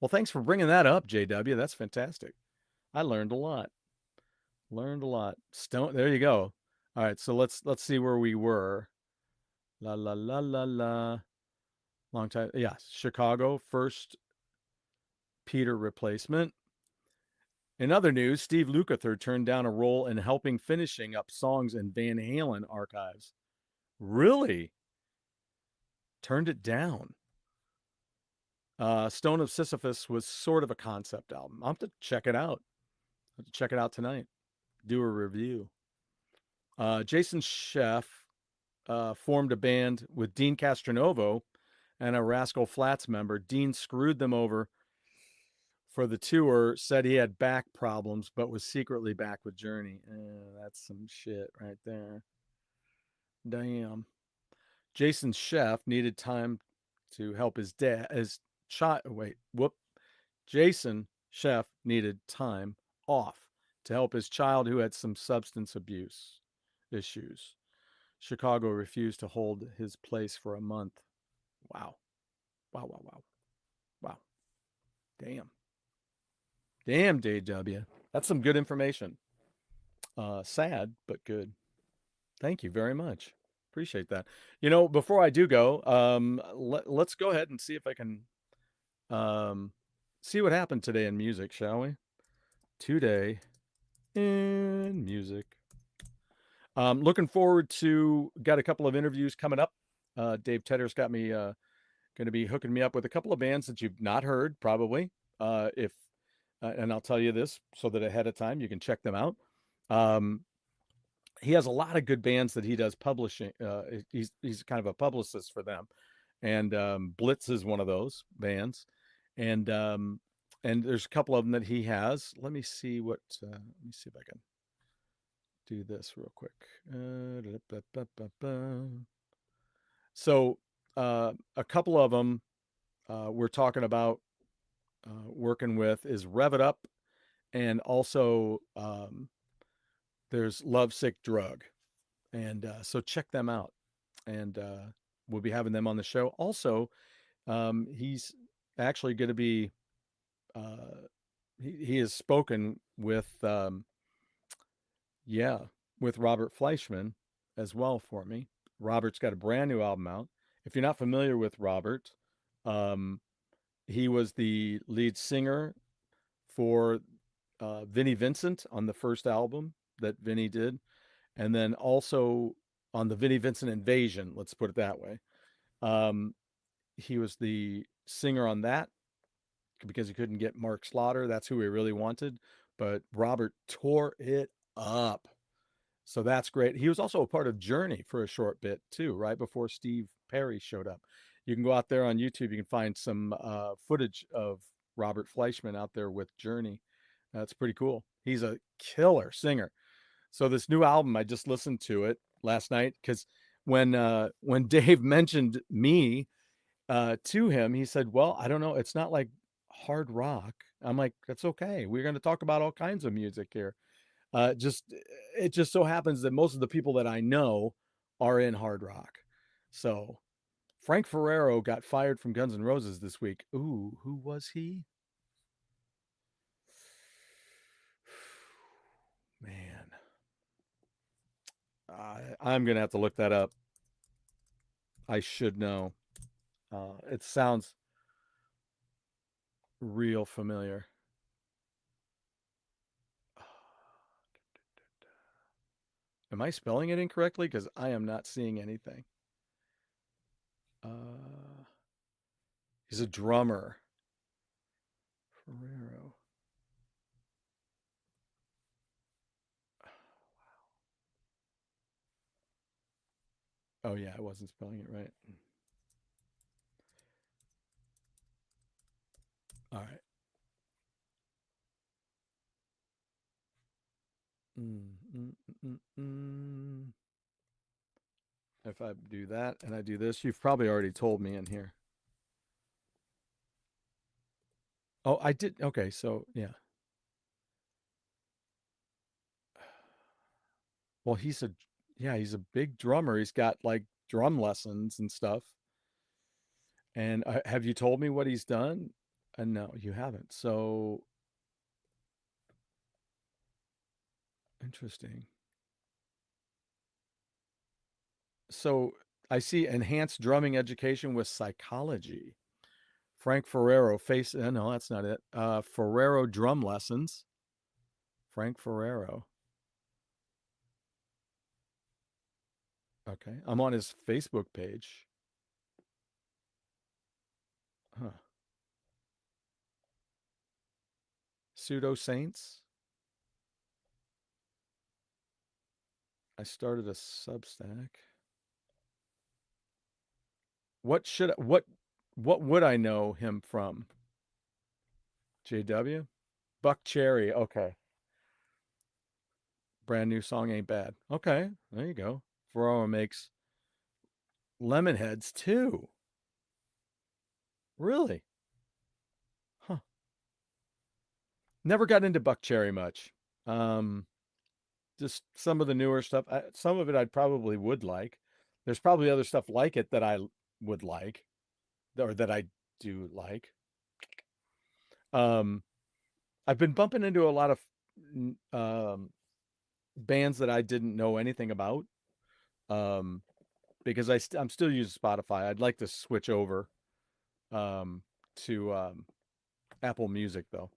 Well, thanks for bringing that up, JW. That's fantastic. I learned a lot. Stone. There you go. All right, so let's see where we were. La la la la la. Long time. Yeah, Chicago, first Peter replacement. In other news, Steve Lukather turned down a role in helping finishing up songs in Van Halen archives. Really? Turned it down. Stone of Sisyphus was sort of a concept album. I'll have to check it out. Tonight. Do a review. Jason Chef formed a band with Dean Castronovo and a Rascal Flatts member. Dean screwed them over for the tour, said he had back problems, but was secretly back with Journey. That's some shit right there. Damn. Jason Chef needed time to help his dad. Jason Chef needed time off to help his child who had some substance abuse issues. Chicago refused to hold his place for a month. Wow. Damn. Damn, JW. That's some good information. Sad, but good. Thank you very much. Appreciate that. Before I do go, let's go ahead and see if I can see what happened today in music, shall we? Today in music. Looking forward to, got a couple of interviews coming up. Dave Tedder's got me going to be hooking me up with a couple of bands that you've not heard, probably. And I'll tell you this so that ahead of time you can check them out. He has a lot of good bands that he does publishing. He's kind of a publicist for them, and Blitz is one of those bands. And there's a couple of them that he has. Let me see if I can do this real quick. So a couple of them we're talking about working with is Rev It Up, and also there's Lovesick Drug, and so check them out, and we'll be having them on the show. Also, he's actually going to be he has spoken with with Robert Fleischman as well for me. Robert's got a brand new album out. If you're not familiar with Robert, he was the lead singer for Vinnie Vincent on the first album that Vinnie did, and then also on the Vinnie Vincent Invasion, let's put it that way. He was the singer on that because he couldn't get Mark Slaughter. That's who he really wanted, but Robert tore it up. So that's great. He was also a part of Journey for a short bit too, right before Steve Perry showed up. You can go out there on YouTube. You can find some footage of Robert Fleischman out there with Journey. That's pretty cool. He's a killer singer. So this new album, I just listened to it last night because when Dave mentioned me, to him, he said, "Well, I don't know. It's not like hard rock." I'm like, "That's okay. We're going to talk about all kinds of music here." Just it just so happens that most of the people that I know are in hard rock. So Frank Ferrero got fired from Guns N' Roses this week. Ooh, who was he? Man, I'm gonna have to look that up. I should know. It sounds real familiar. Am I spelling it incorrectly? Because I am not seeing anything. Uh, he's a drummer. Ferrero. Oh yeah, I wasn't spelling it right. All right. Mm, mm, mm, mm. If I do that and I do this, you've probably already told me in here. Oh, I did. Okay, so yeah. Well, he's a big drummer. He's got like drum lessons and stuff. And have you told me what he's done? No, you haven't. So interesting. So I see enhanced drumming education with psychology. Frank Ferrero face. No, that's not it. Ferrero drum lessons. Frank Ferrero. Okay, I'm on his Facebook page. Huh. Pseudo Saints. I started a Substack. What would I know him from? JW? Buck Cherry. Okay. Brand new song ain't bad. Okay. There you go. Ferraro makes Lemonheads too. Really? Huh. Never got into Buck Cherry much. Um, just some of the newer stuff. Some of it I probably would like. There's probably other stuff like it that I would like, or that I do like. Um, I've been bumping into a lot of um, bands that I didn't know anything about, um, because I'm still using Spotify. I'd like to switch over um, to Apple Music though,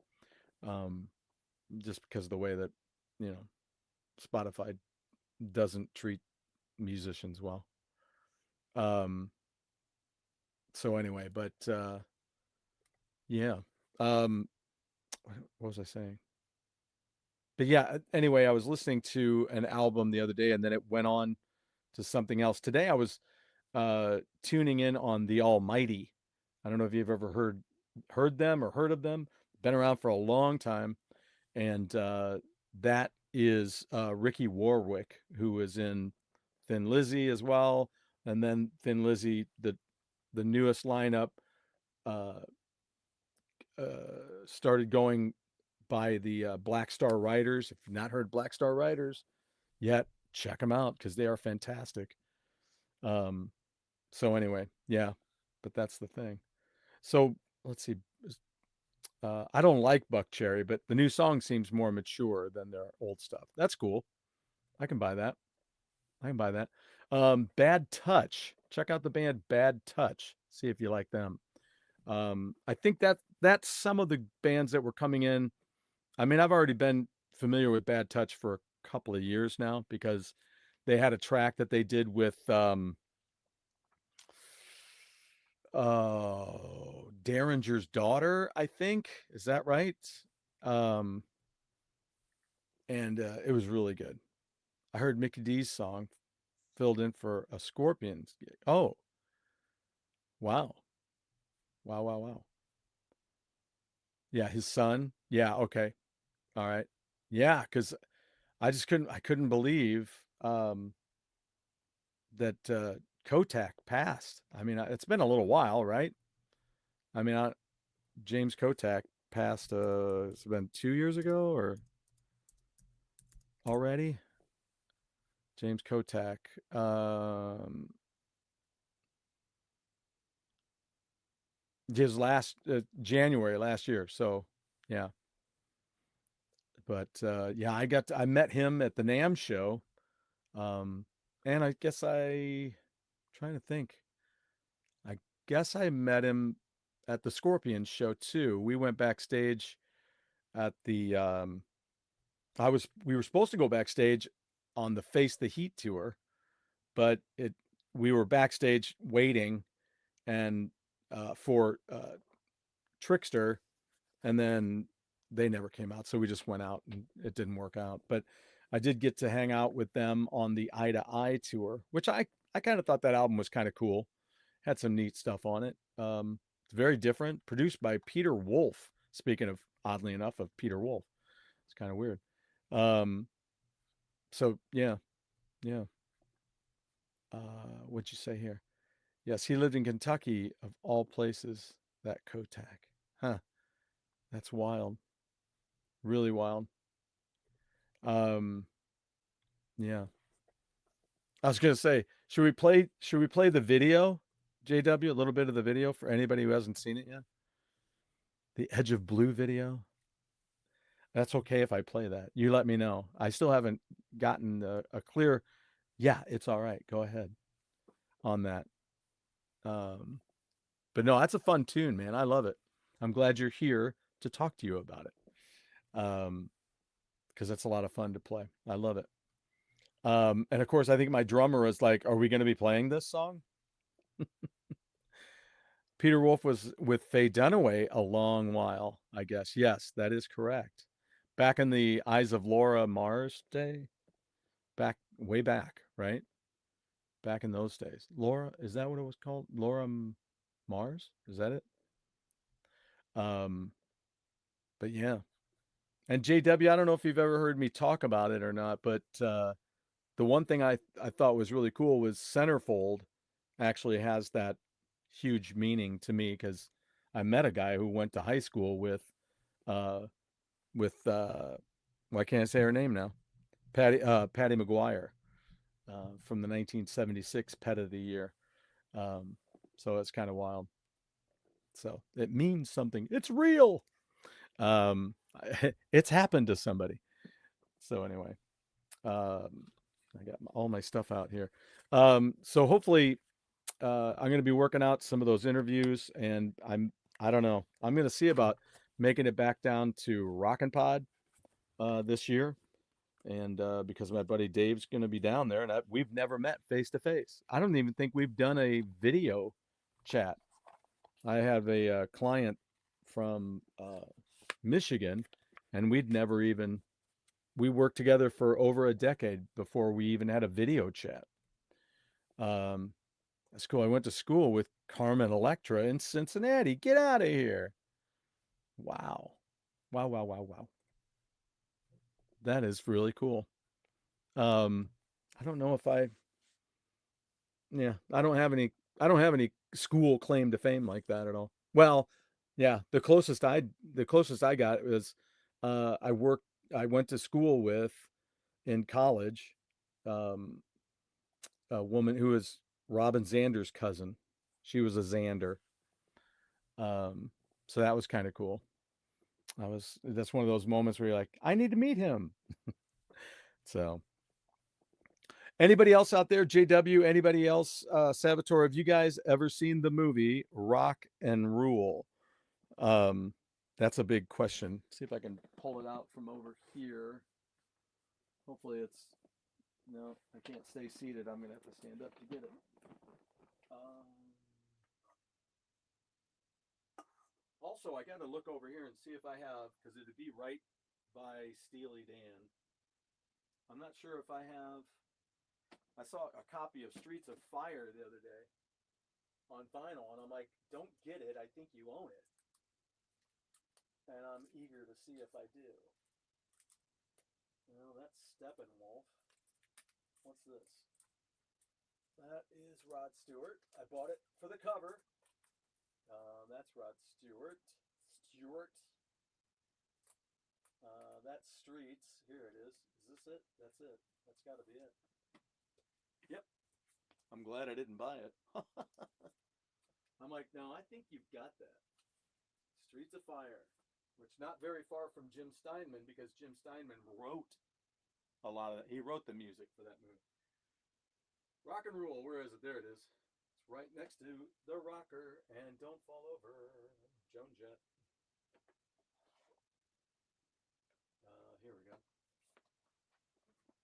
um, just because of the way that you know Spotify doesn't treat musicians well. Um, so anyway, but yeah. Um, what was I saying? But yeah, anyway, I was listening to an album the other day and then it went on to something else. Today I was tuning in on The Almighty. I don't know if you've ever heard them or heard of them. Been around for a long time, and that is Ricky Warwick, who is in Thin Lizzy as well, and then Thin Lizzy, the newest lineup, uh, started going by the Black Star Riders. If you've not heard Black Star Riders yet, check them out because they are fantastic. Um, so anyway, yeah, but that's the thing. So let's see. I don't like Buck Cherry, but the new song seems more mature than their old stuff. That's cool. I can buy that. I can buy that. Bad Touch. Check out the band Bad Touch. See if you like them. I think that's some of the bands that were coming in. I mean, I've already been familiar with Bad Touch for a couple of years now because they had a track that they did with Derringer's daughter, I think. Is that right? Um, and it was really good. I heard Mickey D's song filled in for a Scorpions gig. Oh, wow. Wow, wow, wow. Yeah, his son. Yeah, okay. All right. Yeah, because I couldn't believe that Kotak passed. I mean, it's been a little while, right? I mean, James Kotak passed. It's been 2 years ago, or already. James Kotak. His last January last year. So, yeah. But yeah, I met him at the NAMM show, um, and I guess trying to think. I guess I met him at the Scorpion show too. We went backstage at the we were supposed to go backstage on the Face the Heat tour, but we were backstage waiting and for Trickster, and then they never came out, so we just went out and it didn't work out. But I did get to hang out with them on the Eye to Eye tour, which I kind of thought that album was kind of cool. Had some neat stuff on it. It's very different, produced by Peter Wolf. Speaking of, oddly enough, of Peter Wolf, it's kind of weird. Um, so yeah, yeah. What'd you say here? Yes, he lived in Kentucky, of all places. That Kotak, huh? That's wild, really wild. Um, yeah. I was gonna say, should we play the video, JW, a little bit of the video for anybody who hasn't seen it yet? The Edge of Blue video. That's okay if I play that. You let me know. I still haven't gotten a clear. Yeah, it's all right. Go ahead on that. Um, but no, that's a fun tune, man. I love it. I'm glad you're here to talk to you about it. Because that's a lot of fun to play. I love it. And of course, I think my drummer was like, "Are we going to be playing this song?" Peter Wolf was with Faye Dunaway a long while, I guess. Yes, that is correct. Back in the Eyes of Laura Mars day, back way back, right? Back in those days. Laura, is that what it was called? Laura Mars? Is that it? Um, but yeah. And JW, I don't know if you've ever heard me talk about it or not, but the one thing I thought was really cool was centerfold actually has that huge meaning to me because I met a guy who went to high school uh why can't I say her name now? Patty McGuire from the 1976 Pet of the Year. Um, so it's kind of wild. So it means something. It's real. Um, it's happened to somebody. So anyway, I got all my stuff out here. So hopefully, I'm going to be working out some of those interviews, and I don't know. I'm going to see about making it back down to Rockin' Pod this year, and because my buddy Dave's going to be down there, and we've never met face to face. I don't even think we've done a video chat. I have a client from Michigan, and we worked together for over a decade before we even had a video chat. That's cool. I went to school with Carmen Electra in Cincinnati. Get out of here. Wow. Wow, wow, wow, wow. That is really cool. Um, I don't know if yeah, I don't have any school claim to fame like that at all. Well, yeah, the closest I got was I worked I went to school with in college um a woman who was Robin Zander's cousin. She was a Zander. Um so that was kind of cool. That's one of those moments where you're like, I need to meet him. So anybody else out there, JW, anybody else, Salvatore, have you guys ever seen the movie Rock and Rule? Um, that's a big question. See if I can pull it out from over here. Hopefully it's, no, I can't stay seated. I'm going to have to stand up to get it. Also, I got to look over here and see if I have, because it'd be right by Steely Dan. I'm not sure if I have. I saw a copy of Streets of Fire the other day on vinyl, and I'm like, don't get it. I think you own it. And I'm eager to see if I do. Well, that's Steppenwolf. What's this? That is Rod Stewart. I bought it for the cover. That's Rod Stewart. That's Streets. Here it is. Is this it? That's it. That's got to be it. Yep. I'm glad I didn't buy it. I'm like, no, I think you've got that. Streets of Fire, which not very far from Jim Steinman, because Jim Steinman wrote a lot of that. He wrote the music for that movie. Rock and Rule, where is it? There it is. It's right next to the rocker, and Don't Fall Over, Joan Jett. Here we go.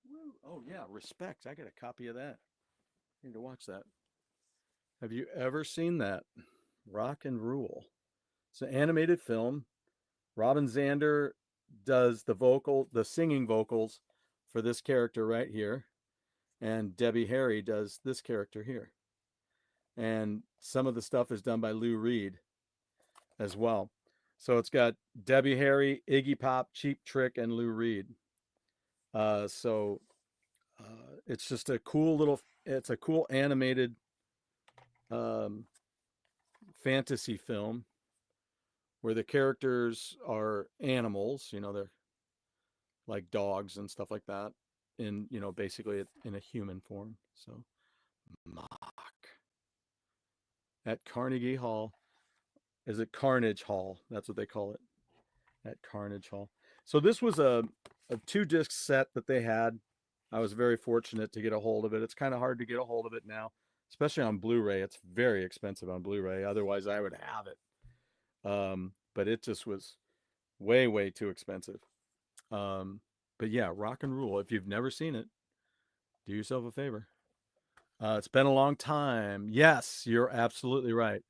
Woo. Oh yeah, Respect. I got a copy of that. I need to watch that. Have you ever seen that? Rock and Rule. It's an animated film. Robin Zander does the singing vocals for this character right here. And Debbie Harry does this character here. And some of the stuff is done by Lou Reed as well. So it's got Debbie Harry, Iggy Pop, Cheap Trick, and Lou Reed. It's just a cool animated fantasy film where the characters are animals, they're like dogs and stuff like that, in, basically in a human form. So, Mock at Carnegie Hall. Is it Carnage Hall? That's what they call it, at Carnage Hall. So this was a 2-disc set that they had. I was very fortunate to get a hold of it. It's kind of hard to get a hold of it now, especially on Blu-ray. It's very expensive on Blu-ray. Otherwise, I would have it. But it just was way, way too expensive. But yeah, Rock and Rule. If you've never seen it, do yourself a favor. It's been a long time. Yes, you're absolutely right.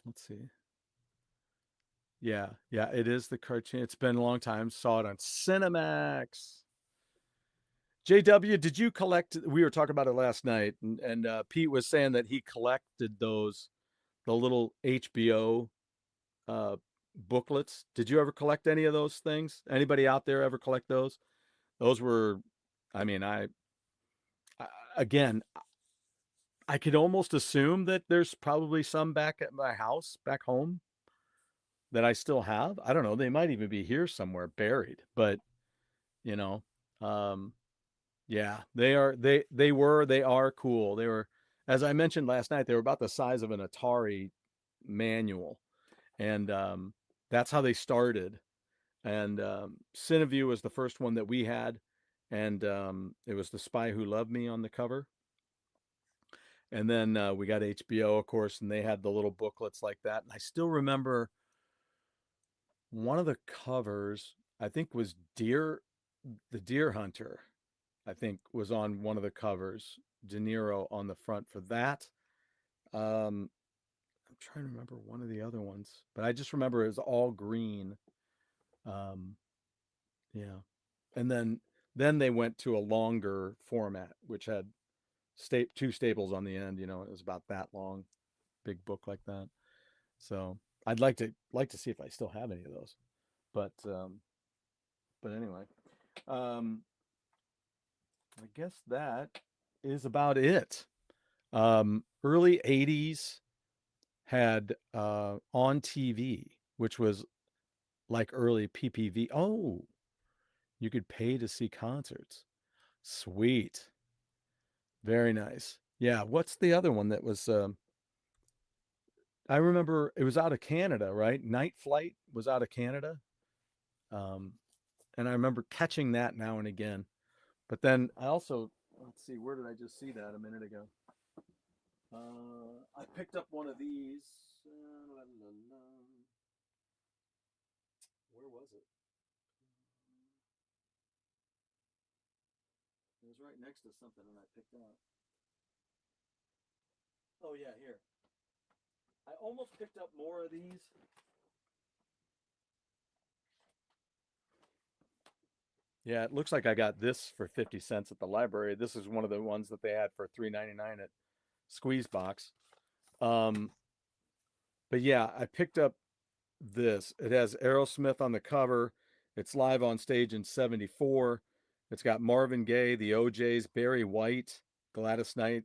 Let's see. Yeah, it is the cartoon. It's been a long time. Saw it on Cinemax. JW, did you collect? We were talking about it last night, and Pete was saying that he collected the little HBO booklets. Did you ever collect any of those things? Anybody out there ever collect those? Those were, I mean, again, I could almost assume that there's probably some back at my house, back home, that I still have. I don't know. They might even be here somewhere buried, but yeah, they are cool. They were, as I mentioned last night, they were about the size of an Atari manual. And that's how they started. And Cineview was the first one that we had. And it was The Spy Who Loved Me on the cover. And then we got HBO, of course, and they had the little booklets like that. And I still remember one of the covers, I think, was the Deer Hunter, I think, was on one of the covers. De Niro on the front for that. I'm trying to remember one of the other ones, but I just remember it was all green. Yeah. And then they went to a longer format, which had two staples on the end. It was about that long, big book like that. So I'd like to see if I still have any of those, but anyway, I guess that is about it. Early 80s had on TV, which was like early PPV. Oh, you could pay to see concerts. Sweet. Very nice. Yeah, what's the other one that was I remember it was out of Canada, right? Night Flight was out of Canada. And I remember catching that now and again. But then I also, let's see, where did I just see that a minute ago? I picked up one of these. Where was it? It was right next to something and I picked up. Oh yeah, here. I almost picked up more of these. Yeah, it looks like I got this for 50 cents at the library. This is one of the ones that they had for $3.99 at Squeezebox. But yeah, I picked up this. It has Aerosmith on the cover. It's live on stage in '74. It's got Marvin Gaye, the OJs, Barry White, Gladys Knight,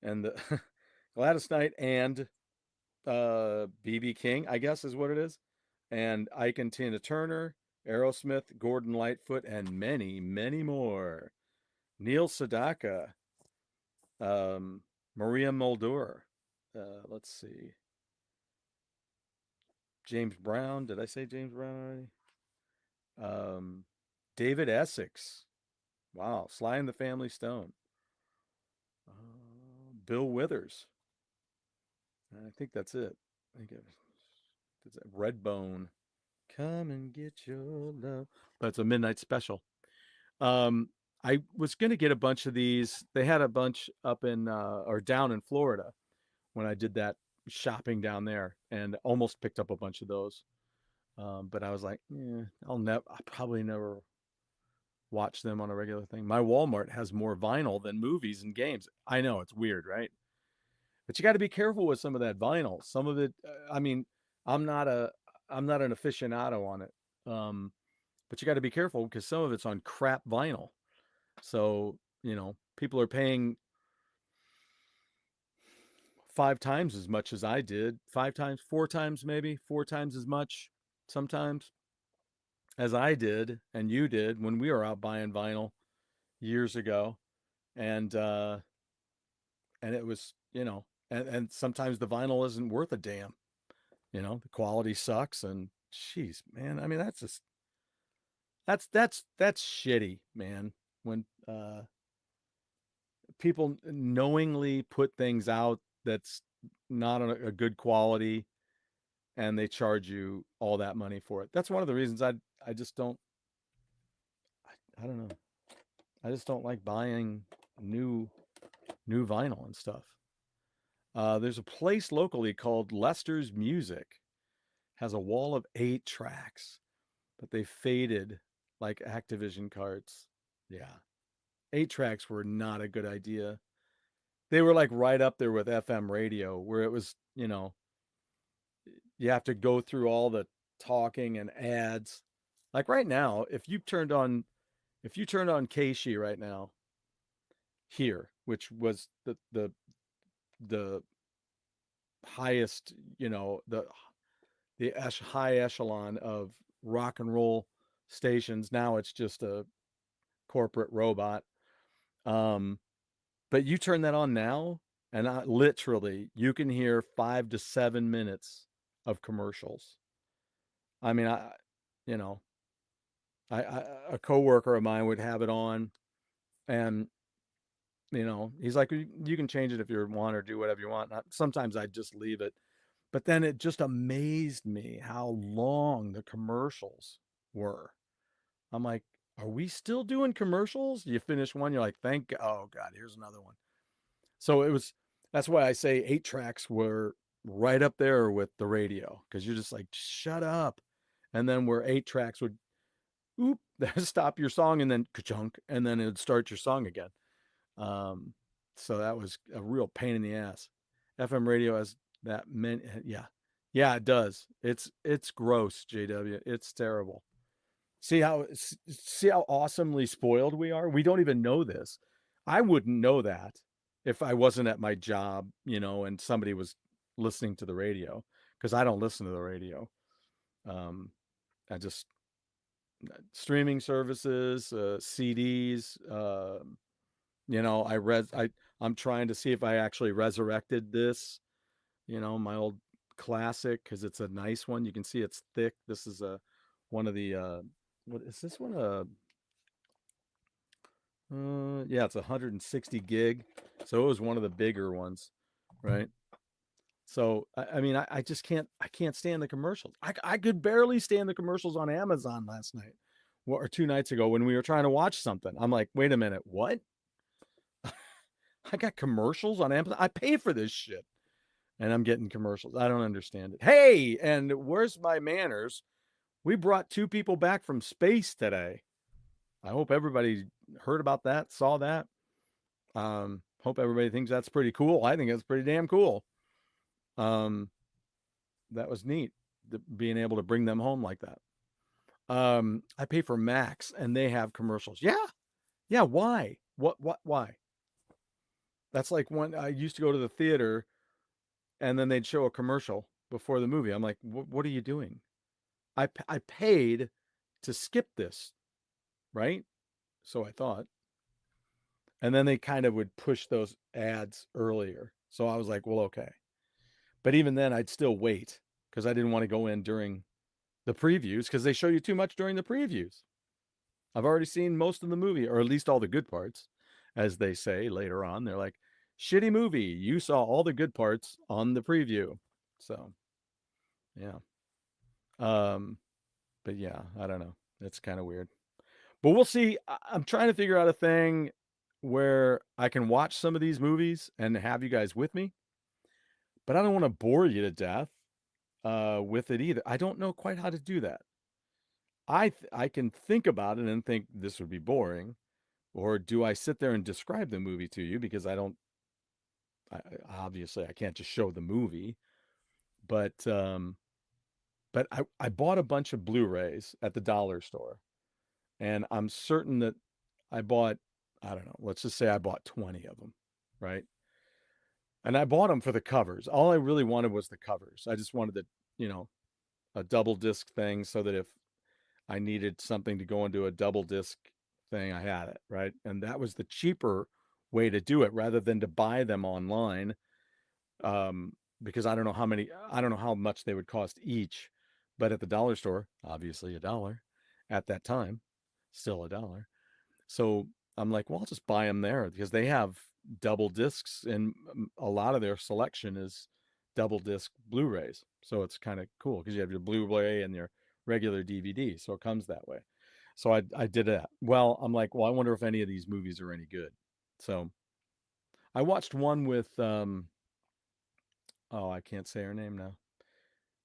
and the Gladys Knight and BB King, I guess is what it is, and Ike and Tina Turner, Aerosmith, Gordon Lightfoot, and many, many more. Neil Sedaka, um, Maria Muldaur. Let's see. James Brown. Did I say James Brown already? David Essex. Wow. Sly and the Family Stone. Bill Withers. I think that's it. I think it's Redbone. Come and get your love. But it's a midnight special. Um, I was going to get a bunch of these. They had a bunch up in or down in Florida when I did that shopping down there, and almost picked up a bunch of those. But I was like, yeah, I'll probably never watch them on a regular thing. My Walmart has more vinyl than movies and games. I know it's weird, right? But you got to be careful with some of that vinyl. Some of it, I mean, I'm not a, I'm not an aficionado on it. Um, but you got to be careful because some of it's on crap vinyl. So, people are paying 5 times as much as I did, 5 times, 4 times, maybe 4 times as much sometimes as I did and you did when we were out buying vinyl years ago. And, and it was, and sometimes the vinyl isn't worth a damn, the quality sucks. And geez, man, I mean, that's shitty, man. When, people knowingly put things out that's not a good quality and they charge you all that money for it. That's one of the reasons I just don't I don't know. I just don't like buying new new vinyl and stuff. There's a place locally called Lester's Music. Has a wall of 8 tracks, but they faded like Activision cards. Yeah. 8 tracks were not a good idea. They were like right up there with FM radio, where it was, you have to go through all the talking and ads. Like right now, if you turned on Keishi right now here, which was the highest, the high echelon of rock and roll stations. Now it's just a corporate robot. Um, but you turn that on now, and literally you can hear 5 to 7 minutes of commercials. I mean, you know, a coworker of mine would have it on, and he's like, you can change it if you want or do whatever you want. Sometimes I'd just leave it, but then it just amazed me how long the commercials were. I'm like, are we still doing commercials? You finish one, you're like, oh God, here's another one. So that's why I say 8 tracks were right up there with the radio, because you're just like, shut up. And then where 8 tracks would, oop, stop your song and then ka-chunk, and then it would start your song again. Um, so that was a real pain in the ass. FM radio has that many, yeah. Yeah, it does. It's gross, JW. It's terrible. See how awesomely spoiled we are? We don't even know this. I wouldn't know that if I wasn't at my job, and somebody was listening to the radio, because I don't listen to the radio. Um, I just streaming services, CDs. I'm trying to see if I actually resurrected this. My old classic, because it's a nice one. You can see it's thick. This is one of the what is this one? Yeah, it's 160 gig. So it was one of the bigger ones, right? So I mean, I just can't stand the commercials. I could barely stand the commercials on Amazon last night, or 2 nights ago when we were trying to watch something. I'm like, wait a minute, what? I got commercials on Amazon. I pay for this shit, and I'm getting commercials. I don't understand it. Hey, and where's my manners? We brought 2 people back from space today. I hope everybody heard about that, saw that. Hope everybody thinks that's pretty cool. I think it's pretty damn cool. That was neat, being able to bring them home like that. I pay for Max, and they have commercials. Yeah, Yeah, why? Why? That's like when I used to go to the theater and then they'd show a commercial before the movie. I'm like, what are you doing? I paid to skip this, right? So I thought. And then they kind of would push those ads earlier. So I was like, well, okay. But even then, I'd still wait because I didn't want to go in during the previews because they show you too much during the previews. I've already seen most of the movie, or at least all the good parts, as they say later on. They're like, shitty movie. You saw all the good parts on the preview. So, yeah. Um, but yeah, I don't know. It's kind of weird. But we'll see. I'm trying to figure out a thing where I can watch some of these movies and have you guys with me, but I don't want to bore you to death with it either. I don't know quite how to do that. I can think about it and think this would be boring, or do I sit there and describe the movie to you because I don't. Obviously I can't just show the movie, but I bought a bunch of Blu-rays at the dollar store, and I'm certain that I bought, I don't know, let's just say I bought 20 of them, right? And I bought them for the covers. All I really wanted was the covers. I just wanted the, you know, a double disc thing so that if I needed something to go into a double disc thing, I had it, right? And that was the cheaper way to do it rather than to buy them online. Because I don't know how much they would cost each, but at the dollar store, obviously a dollar at that time, still a dollar. So I'm like, well, I'll just buy them there because they have double discs and a lot of their selection is double disc Blu-rays. So it's kind of cool because you have your Blu-ray and your regular DVD. So it comes that way. So I did that. Well, I'm like, well, I wonder if any of these movies are any good. So I watched one with oh, I can't say her name now.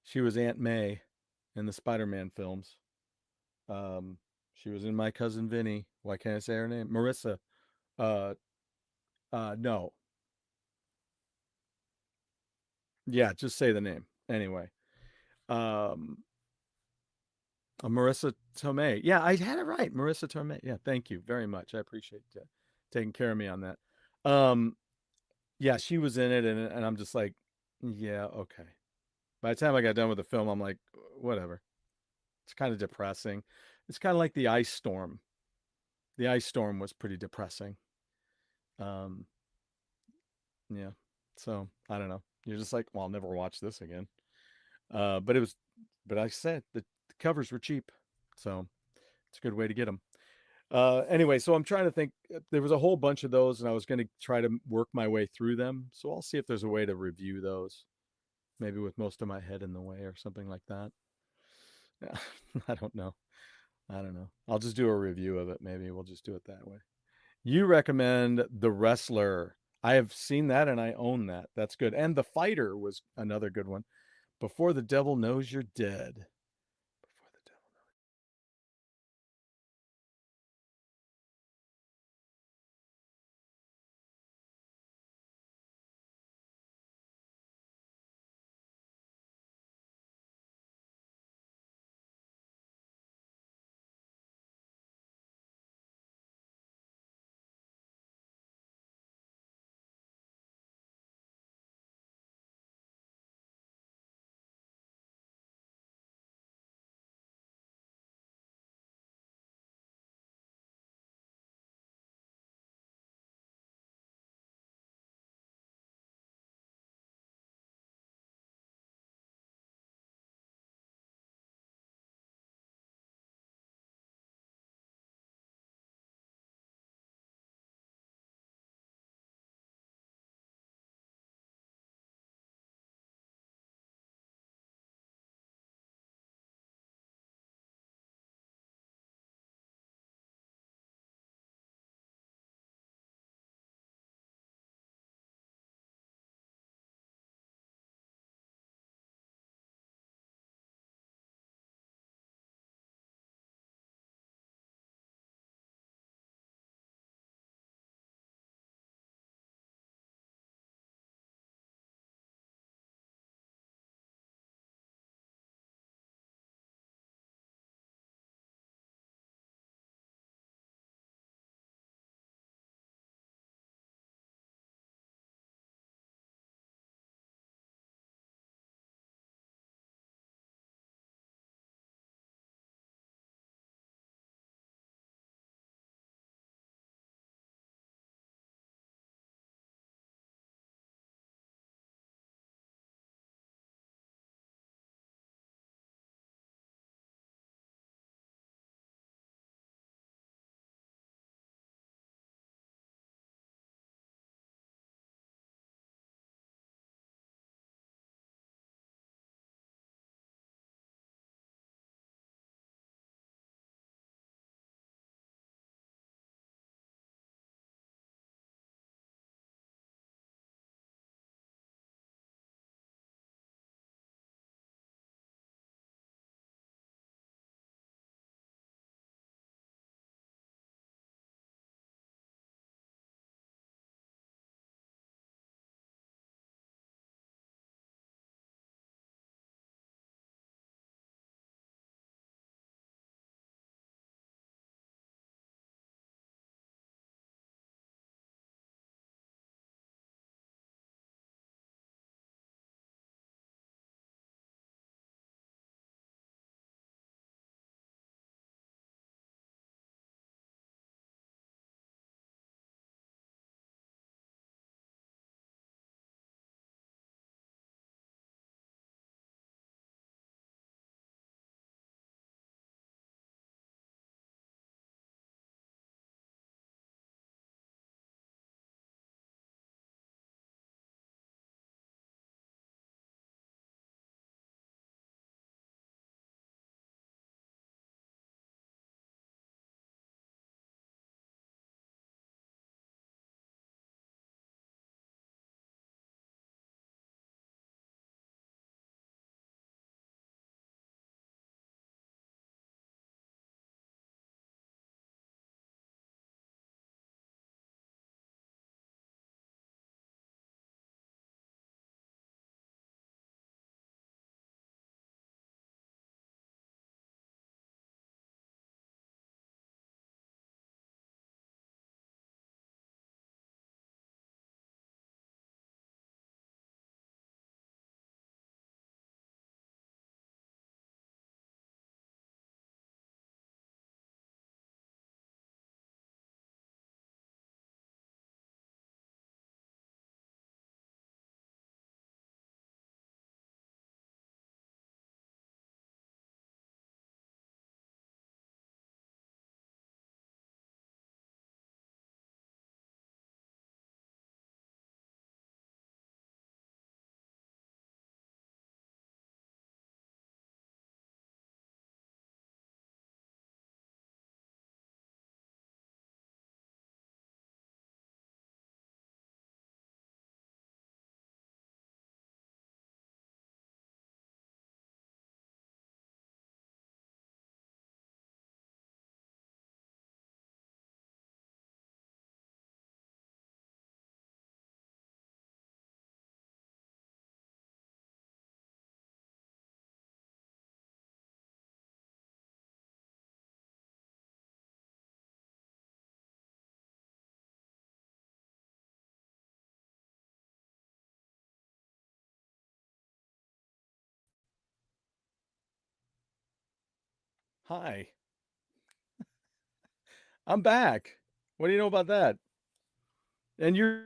She was Aunt May in the Spider-Man films. Um, she was in My Cousin Vinny. Why can't I say her name? Marissa. Uh, no. Yeah, just say the name. Anyway, um, Marissa Tomei. Yeah, I had it right. Marissa Tomei. Yeah, thank you very much. I appreciate taking care of me on that. Um, yeah, she was in it, and I'm just like, yeah, okay. By the time I got done with the film, I'm like, whatever. It's kind of depressing. It's kind of like the ice storm. The ice storm was pretty depressing. Um, yeah. So I don't know. You're just like, well, I'll never watch this again. But it was, but I said the covers were cheap, so it's a good way to get them. Anyway, so I'm trying to think. There was a whole bunch of those, and I was going to try to work my way through them. So I'll see if there's a way to review those, maybe with most of my head in the way or something like that. Yeah, I don't know. I don't know. I'll just do a review of it. Maybe we'll just do it that way. You recommend The Wrestler. I have seen that and I own that. That's good. And The Fighter was another good one. Before the Devil Knows You're Dead. Hi. I'm back. What do you know about that? And you're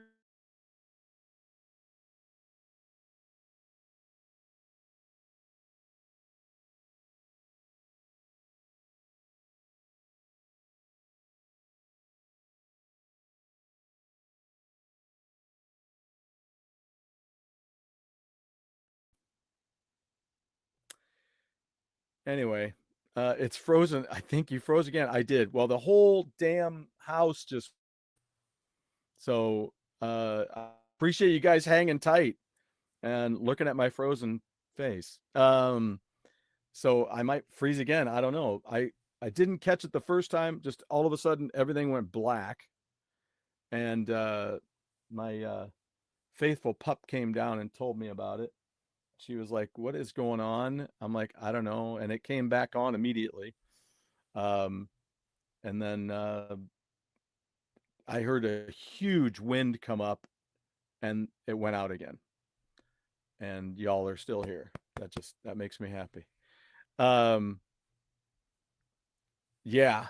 anyway, it's frozen. I think you froze again. I did. Well, the whole damn house just so I appreciate you guys hanging tight and looking at my frozen face. So I might freeze again. I don't know. I didn't catch it the first time. Just all of a sudden everything went black and my faithful pup came down and told me about it. She was like, "What is going on?" I'm like, "I don't know." And it came back on immediately. Um, and then I heard a huge wind come up and it went out again. And y'all are still here. That makes me happy. Um, yeah.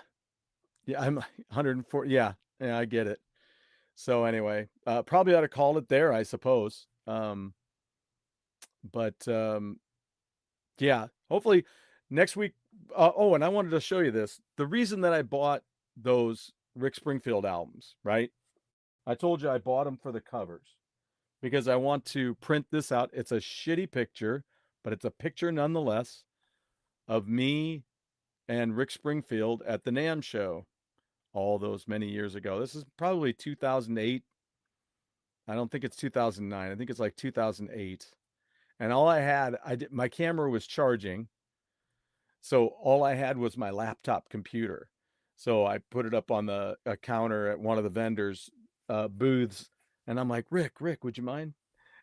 Yeah, I'm 104. Yeah. Yeah, I get it. So anyway, probably ought to call it there, I suppose. But yeah, hopefully next week. Oh, and I wanted to show you this. The reason that I bought those Rick Springfield albums, right? I told you I bought them for the covers because I want to print this out. It's a shitty picture, but it's a picture nonetheless of me and Rick Springfield at the NAMM show all those many years ago. This is probably 2008. I don't think it's 2009. I think it's like 2008. And all I had, my camera was charging. So all I had was my laptop computer. So I put it up on the a counter at one of the vendors' booths, and I'm like, Rick, would you mind?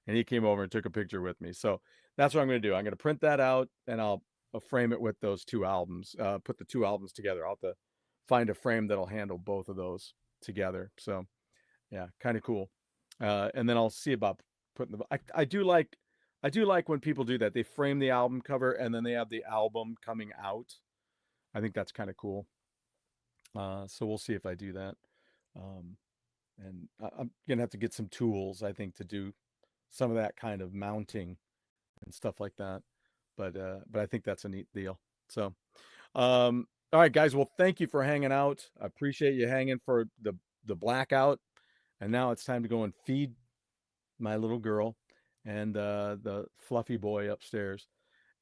And he came over and took a picture with me. So that's what I'm going to do. I'm going to print that out, and I'll frame it with those two albums. Put the two albums together. I'll have to find a frame that'll handle both of those together. So yeah, kind of cool. And then I'll see about putting the. I do like when people do that. They frame the album cover and then they have the album coming out. I think that's kind of cool. So we'll see if I do that. Um, and I'm gonna have to get some tools, I think, to do some of that kind of mounting and stuff like that. But I think that's a neat deal. So all right, guys. Well, thank you for hanging out. I appreciate you hanging for the blackout. And now it's time to go and feed my little girl and the fluffy boy upstairs.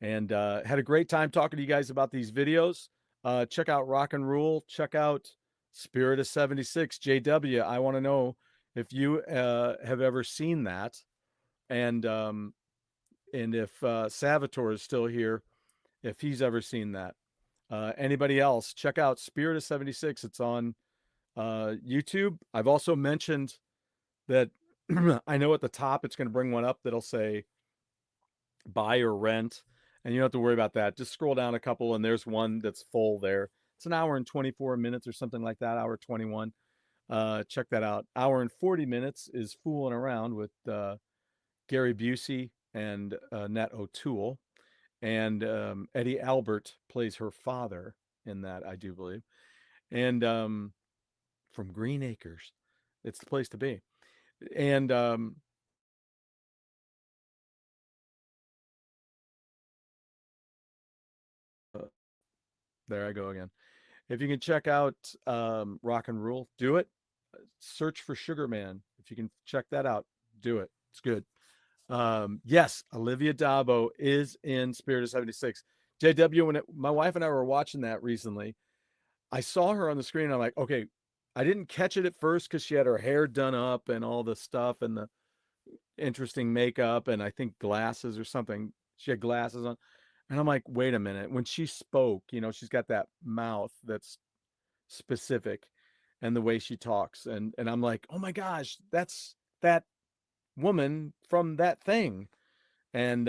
And had a great time talking to you guys about these videos. Check out Rock and Rule. Check out Spirit of 76. JW, I want to know if you have ever seen that. And if Salvatore is still here, if he's ever seen that. Anybody else, check out Spirit of 76. It's on YouTube. I've also mentioned that I know at the top it's going to bring one up that'll say buy or rent, and you don't have to worry about that. Just scroll down a couple, and there's one that's full there. It's an hour and 24 minutes or something like that, hour 21. Check that out. Hour and 40 minutes is fooling around with Gary Busey and Nat O'Toole, and Eddie Albert plays her father in that, I do believe. And from Green Acres, it's the place to be. And there I go again. If you can check out Rock and Rule, do it. Search for Sugar Man. If you can check that out, do it. It's good. Yes, Olivia Dabo is in Spirit of 76. JW, my wife and I were watching that recently, I saw her on the screen. I'm like, okay, I didn't catch it at first because she had her hair done up and all the stuff and the interesting makeup and I think glasses or something. She had glasses on. And I'm like, wait a minute. When she spoke, she's got that mouth that's specific and the way she talks. And I'm like, oh my gosh, that's that woman from that thing. And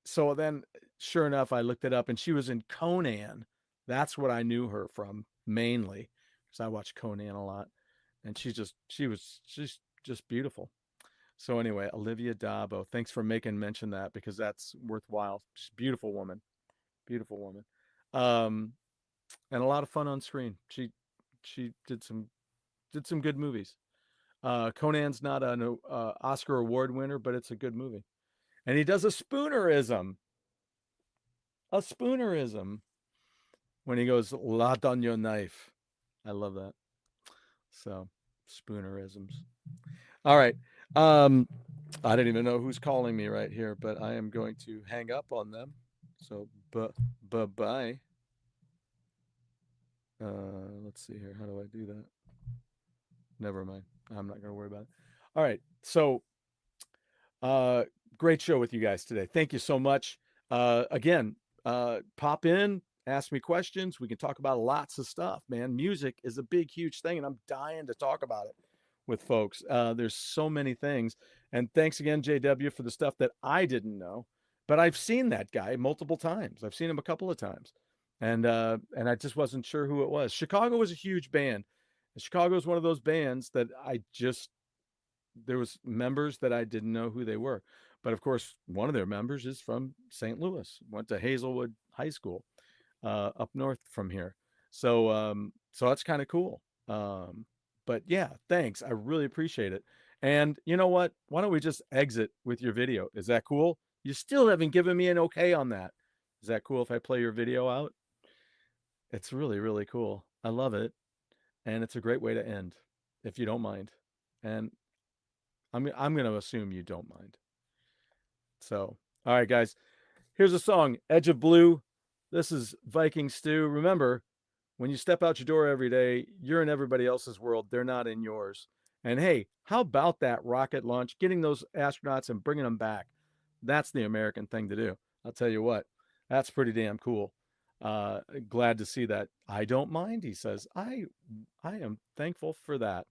so then sure enough, I looked it up and she was in Conan. That's what I knew her from mainly because I watch Conan a lot. And she's just beautiful. So anyway, Olivia Dabo, thanks for making mention that because that's worthwhile. She's a beautiful woman. Beautiful woman. And a lot of fun on screen. She did some good movies. Conan's not an Oscar award winner, but it's a good movie. And he does a spoonerism. A spoonerism when he goes, "Lot on your knife." I love that. So, spoonerisms. All right. I don't even know who's calling me right here, but I am going to hang up on them. So, bye. Let's see here. How do I do that? Never mind. I'm not going to worry about it. All right. So, great show with you guys today. Thank you so much. Again, pop in, ask me questions. We can talk about lots of stuff, man. Music is a big, huge thing, and I'm dying to talk about it with folks. There's so many things. And thanks again, JW, for the stuff that I didn't know. But I've seen that guy multiple times. I've seen him a couple of times. And I just wasn't sure who it was. Chicago was a huge band. Chicago is one of those bands that there was members that I didn't know who they were. But of course, one of their members is from St. Louis, went to Hazelwood High School up north from here. So that's kind of cool. But yeah, thanks. I really appreciate it. And you know what? Why don't we just exit with your video? Is that cool? You still haven't given me an okay on that. Is that cool if I play your video out? It's really, really cool. I love it. And it's a great way to end, if you don't mind. And I'm going to assume you don't mind. So, all right, guys. Here's a song, Edge of Blue. This is Viking Stew. Remember, when you step out your door every day, you're in everybody else's world. They're not in yours. And hey, how about that rocket launch, getting those astronauts and bringing them back? That's the American thing to do. I'll tell you what, that's pretty damn cool. Glad to see that. I don't mind, he says. I am thankful for that.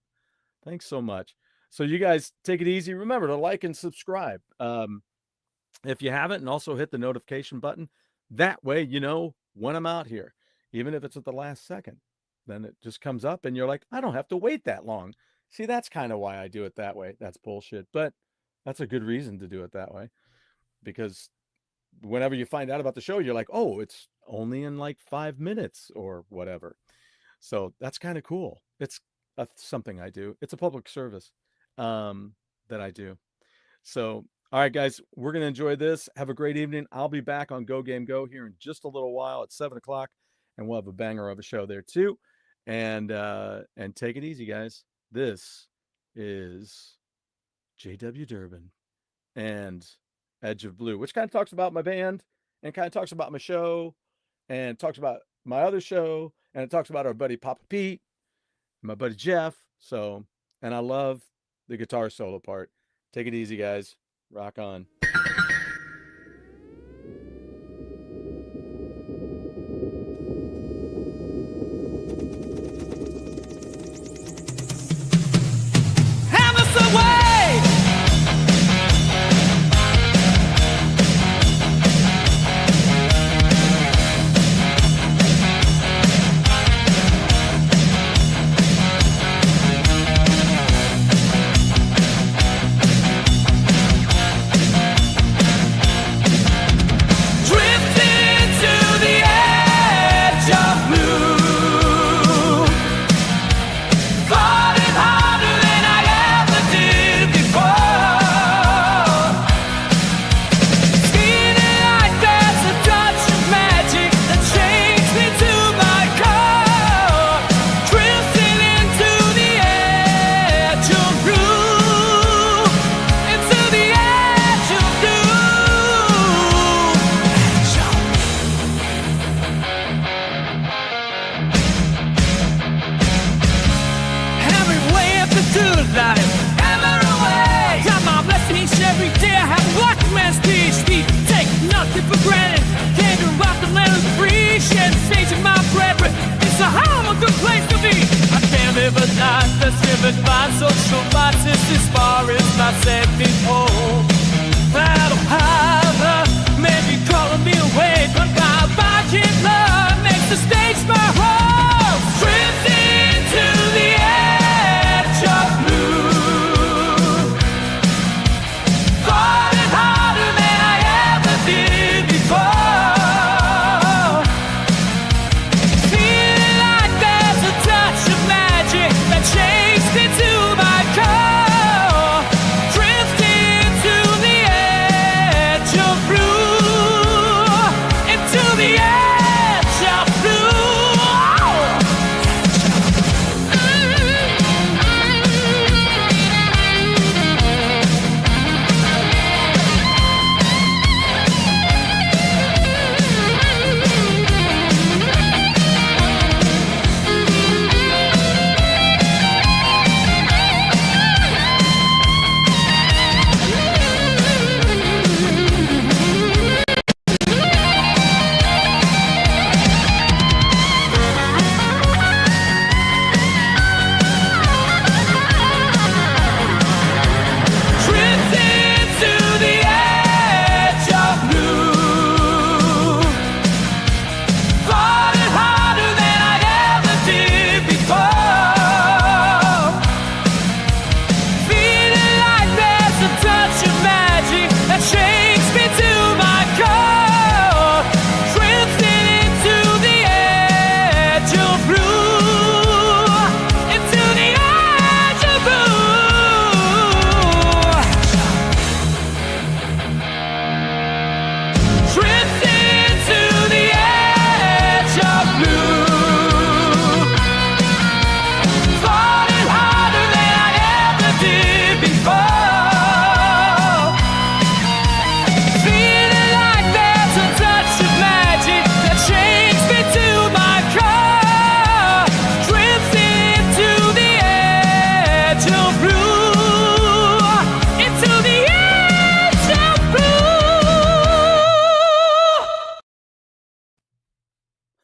Thanks so much. So you guys take it easy. Remember to like and subscribe if you haven't, and also hit the notification button. That way you know when I'm out here, even if it's at the last second. Then it just comes up and you're like, I don't have to wait that long. See, that's kind of why I do it that way. That's bullshit, but that's a good reason to do it that way, because whenever you find out about the show, you're like, oh, it's only in like 5 minutes or whatever. So that's kind of cool. It's something I do. It's a public service that I do. So, all right, guys, we're going to enjoy this. Have a great evening. I'll be back on Go Game Go here in just a little while at 7 o'clock, and we'll have a banger of a show there too. And take it easy, guys. This is JW Durbin and Edge of Blue, which kind of talks about my band and kind of talks about my show and talks about my other show, and it talks about our buddy Papa Pete, my buddy Jeff. So, and I love the guitar solo part. Take it easy, guys. Rock on.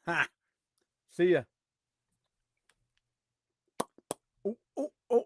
Ha! See ya. Oh, oh, oh.